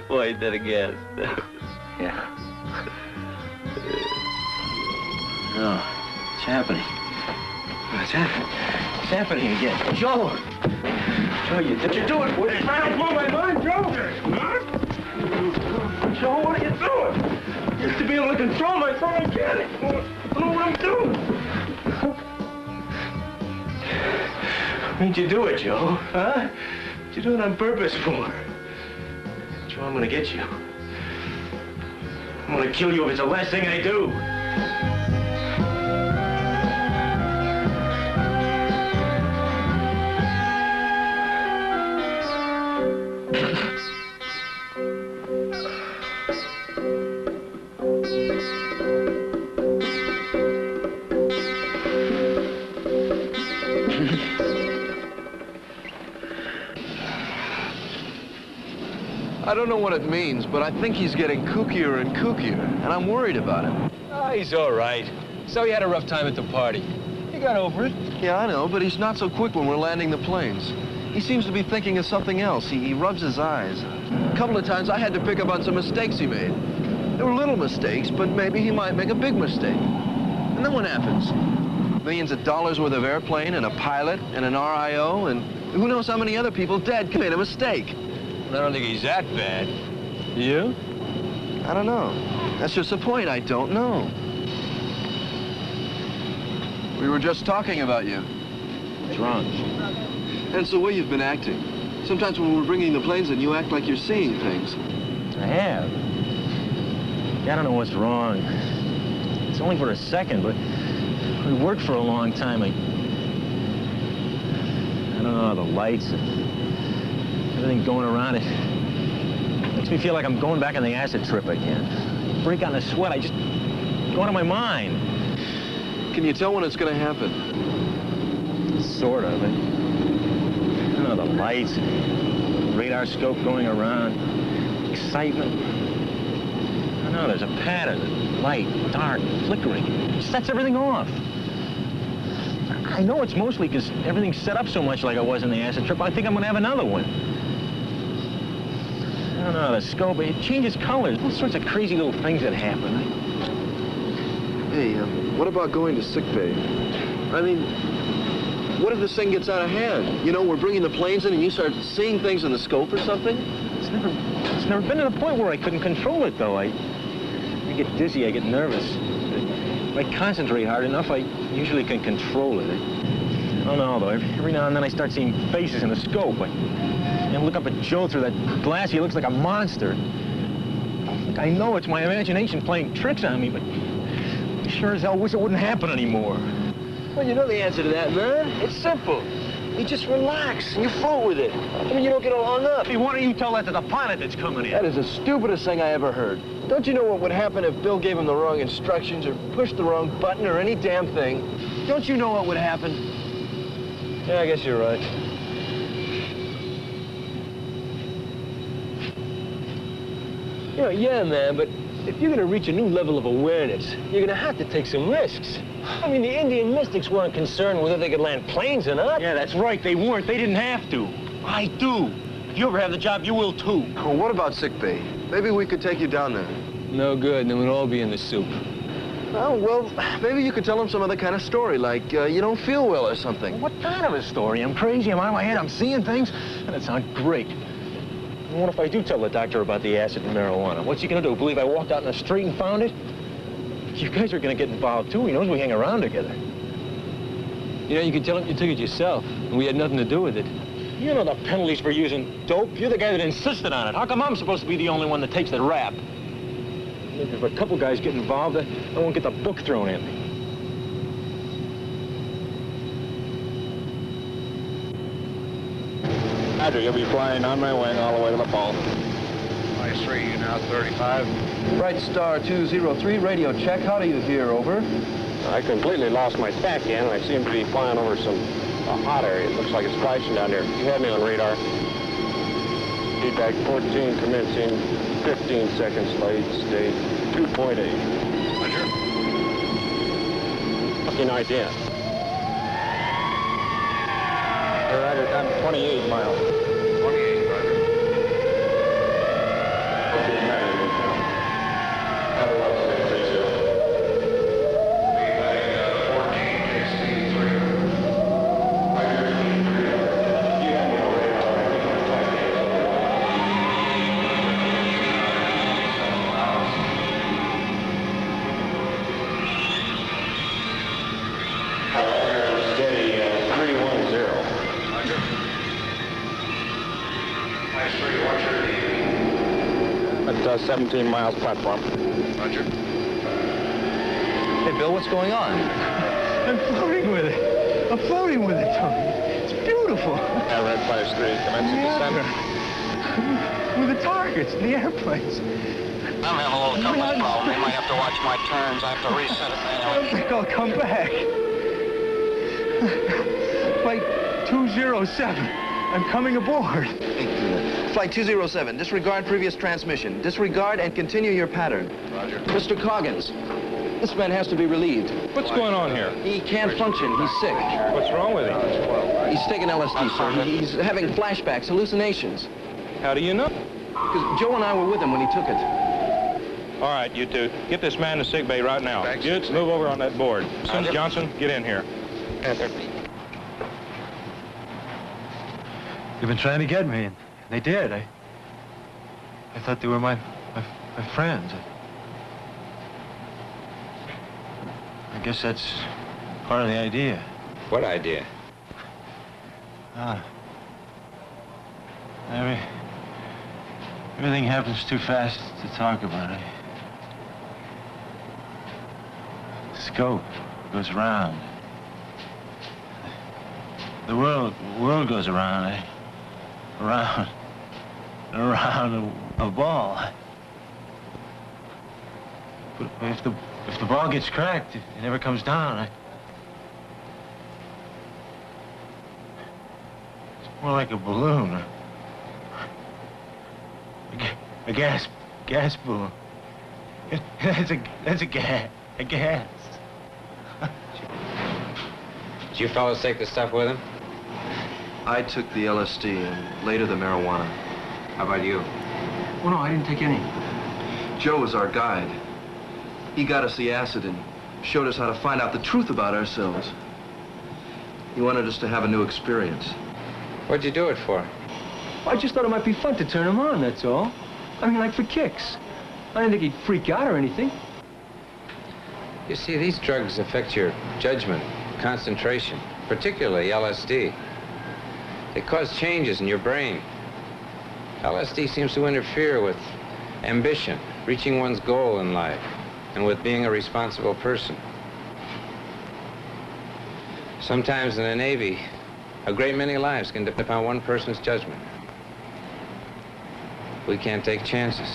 S7: Boy, ain't that a gas.
S17: Yeah.
S7: Oh, it's happening. What's happening? It's happening again. Joe! Joe, what you doing? What are you trying to blow my mind, Joe? Huh? Joe, what are you doing? I used to be able to control myself. I can't. I don't know what I'm doing. Why didn't you do it, Joe? Huh? What'd you do it on purpose for? Joe, I'm gonna get you. I'm gonna kill you if it's the last thing I do.
S13: I don't know what it means, but I think he's getting kookier and kookier, and I'm worried about him.
S12: Oh, he's all right. So he had a rough time at the party. He got over it.
S13: Yeah, I know, but he's not so quick when we're landing the planes. He seems to be thinking of something else. He rubs his eyes. A couple of times I had to pick up on some mistakes he made. They were little mistakes, but maybe he might make a big mistake. And then what happens? Millions of dollars worth of airplane and a pilot and an RIO and who knows how many other people dead made a mistake.
S12: I don't think he's that bad. You?
S13: I don't know. That's just the point. I don't know. We were just talking about you.
S12: What's wrong?
S13: And it's the way you've been acting. Sometimes when we're bringing the planes in, you act like you're seeing things.
S12: I have. Yeah, I don't know what's wrong. It's only for a second, but we worked for a long time. I don't know, the lights, everything going around it makes me feel like I'm going back on the acid trip again. Break out in a sweat, I just go out of my mind.
S13: Can you tell when it's going to happen?
S12: Sort of. I don't know, the lights, radar scope going around, excitement. I don't know, there's a pattern, light, dark, flickering. It sets everything off. I know it's mostly because everything's set up so much like I was in the acid trip, I think I'm going to have another one. I don't know, the scope, it changes colors, all sorts of crazy little things that happen.
S13: Hey, what about going to sick bay? I mean, what if this thing gets out of hand? You know, we're bringing the planes in and you start seeing things in the scope or something?
S12: It's never been to the point where I couldn't control it, though. I get dizzy, I get nervous. If I concentrate hard enough, I usually can control it. I don't know, though. Every now and then I start seeing faces in the scope. I look up at Joe through that glass. He looks like a monster. I know it's my imagination playing tricks on me, but I sure as hell wish it wouldn't happen anymore.
S13: Well, you know the answer to that, man. It's simple. You just relax and you float with it. I mean, you don't get all hung up.
S12: Hey, why don't you tell that to the pilot that's coming in?
S13: That is the stupidest thing I ever heard. Don't you know what would happen if Bill gave him the wrong instructions or pushed the wrong button or any damn thing? Don't you know what would happen?
S12: Yeah, I guess you're right.
S21: You know, yeah, man, but if you're gonna reach a new level of awareness, you're gonna have to take some risks. I mean, the Indian mystics weren't concerned whether they could land planes or not.
S12: Yeah, that's right, they weren't. They didn't have to. I do. If you ever have the job, you will too.
S13: Well, what about sick bay? Maybe we could take you down there.
S21: No good, then we'd all be in the soup.
S13: Oh, well, maybe you could tell them some other kind of story, like you don't feel well or something.
S12: What kind of a story? I'm crazy, I'm out of my head, I'm seeing things. That sounds great. And what if I do tell the doctor about the acid and marijuana? What's he gonna do, believe I walked out in the street and found it? You guys are gonna get involved too. He knows we hang around together.
S21: You know, you can tell him you took it yourself, and we had nothing to do with it.
S12: You know the penalties for using dope. You're the guy that insisted on it. How come I'm supposed to be the only one that takes the rap? If a couple guys get involved, I won't get the book thrown at me.
S2: Roger, you'll be flying on my wing all the way to the pole.
S15: Nice 3, you now 35.
S13: Bright Star 203, radio check. How do you hear, over?
S2: I completely lost my tack in. I seem to be flying over some hot area. It looks like it's flashing down there. You had me on radar. Feedback 14 commencing 15 seconds late, stage 2.8. Roger. Fucking idea. Roger, I'm 28 miles. 28, Roger. At 17 miles platform. Roger.
S13: Hey, Bill, what's going on?
S21: I'm floating with it. I'm floating with it, Tony. It's beautiful.
S2: Yeah, red flash 3, commencing descent.
S21: With the targets, the airplanes.
S2: I'm having a little compass problem. I might have to watch my turns. I have to reset it
S21: I don't think I'll come back. Flight 207. I'm coming aboard.
S13: Flight 207, disregard previous transmission. Disregard and continue your pattern.
S2: Roger.
S13: Mr. Coggins, this man has to be relieved.
S2: What's going on here?
S13: He can't function. He's sick.
S2: What's wrong with him?
S13: He's taken LSD, sir. He's having flashbacks, hallucinations.
S2: How do you know?
S13: Because Joe and I were with him when he took it.
S2: All right, you two, get this man to sick bay right now. Gitz, move over on that board. Sims Johnson, get in here.
S12: They've been trying to get me, and they did. I thought they were my friends. I guess that's part of the idea.
S3: What idea?
S12: Everything happens too fast to talk about it. The scope goes around. The world goes around. Around a ball. But if the ball gets cracked, it never comes down. It's more like a balloon. A gas balloon. That's a gas.
S3: Did you fellas take the stuff with him?
S13: I took the LSD and later the marijuana.
S3: How about you?
S21: Oh, no, I didn't take any.
S13: Joe was our guide. He got us the acid and showed us how to find out the truth about ourselves. He wanted us to have a new experience.
S3: What'd you do it for?
S21: I just thought it might be fun to turn him on, that's all. I mean, like for kicks. I didn't think he'd freak out or anything.
S3: You see, these drugs affect your judgment, concentration, particularly LSD. They cause changes in your brain. LSD seems to interfere with ambition, reaching one's goal in life, and with being a responsible person. Sometimes in the Navy, a great many lives can depend upon one person's judgment. We can't take chances.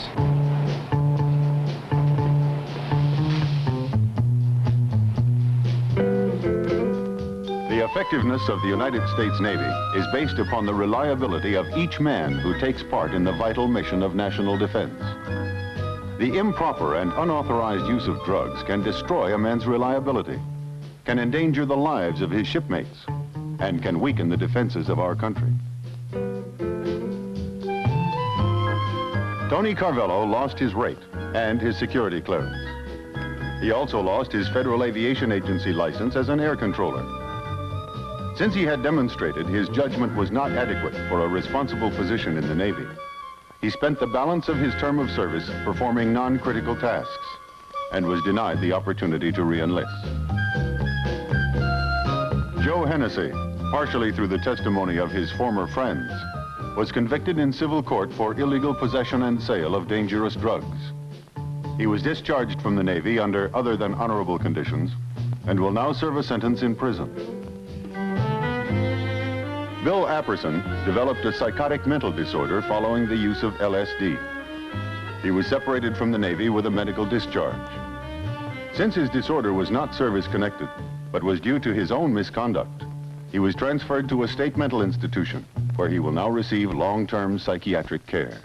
S11: The effectiveness of the United States Navy is based upon the reliability of each man who takes part in the vital mission of national defense. The improper and unauthorized use of drugs can destroy a man's reliability, can endanger the lives of his shipmates, and can weaken the defenses of our country. Tony Carvello lost his rate and his security clearance. He also lost his Federal Aviation Agency license as an air controller. Since he had demonstrated his judgment was not adequate for a responsible position in the Navy, he spent the balance of his term of service performing non-critical tasks and was denied the opportunity to re-enlist. Joe Hennessy, partially through the testimony of his former friends, was convicted in civil court for illegal possession and sale of dangerous drugs. He was discharged from the Navy under other than honorable conditions and will now serve a sentence in prison. Bill Apperson developed a psychotic mental disorder following the use of LSD. He was separated from the Navy with a medical discharge. Since his disorder was not service-connected, but was due to his own misconduct, he was transferred to a state mental institution where he will now receive long-term psychiatric care.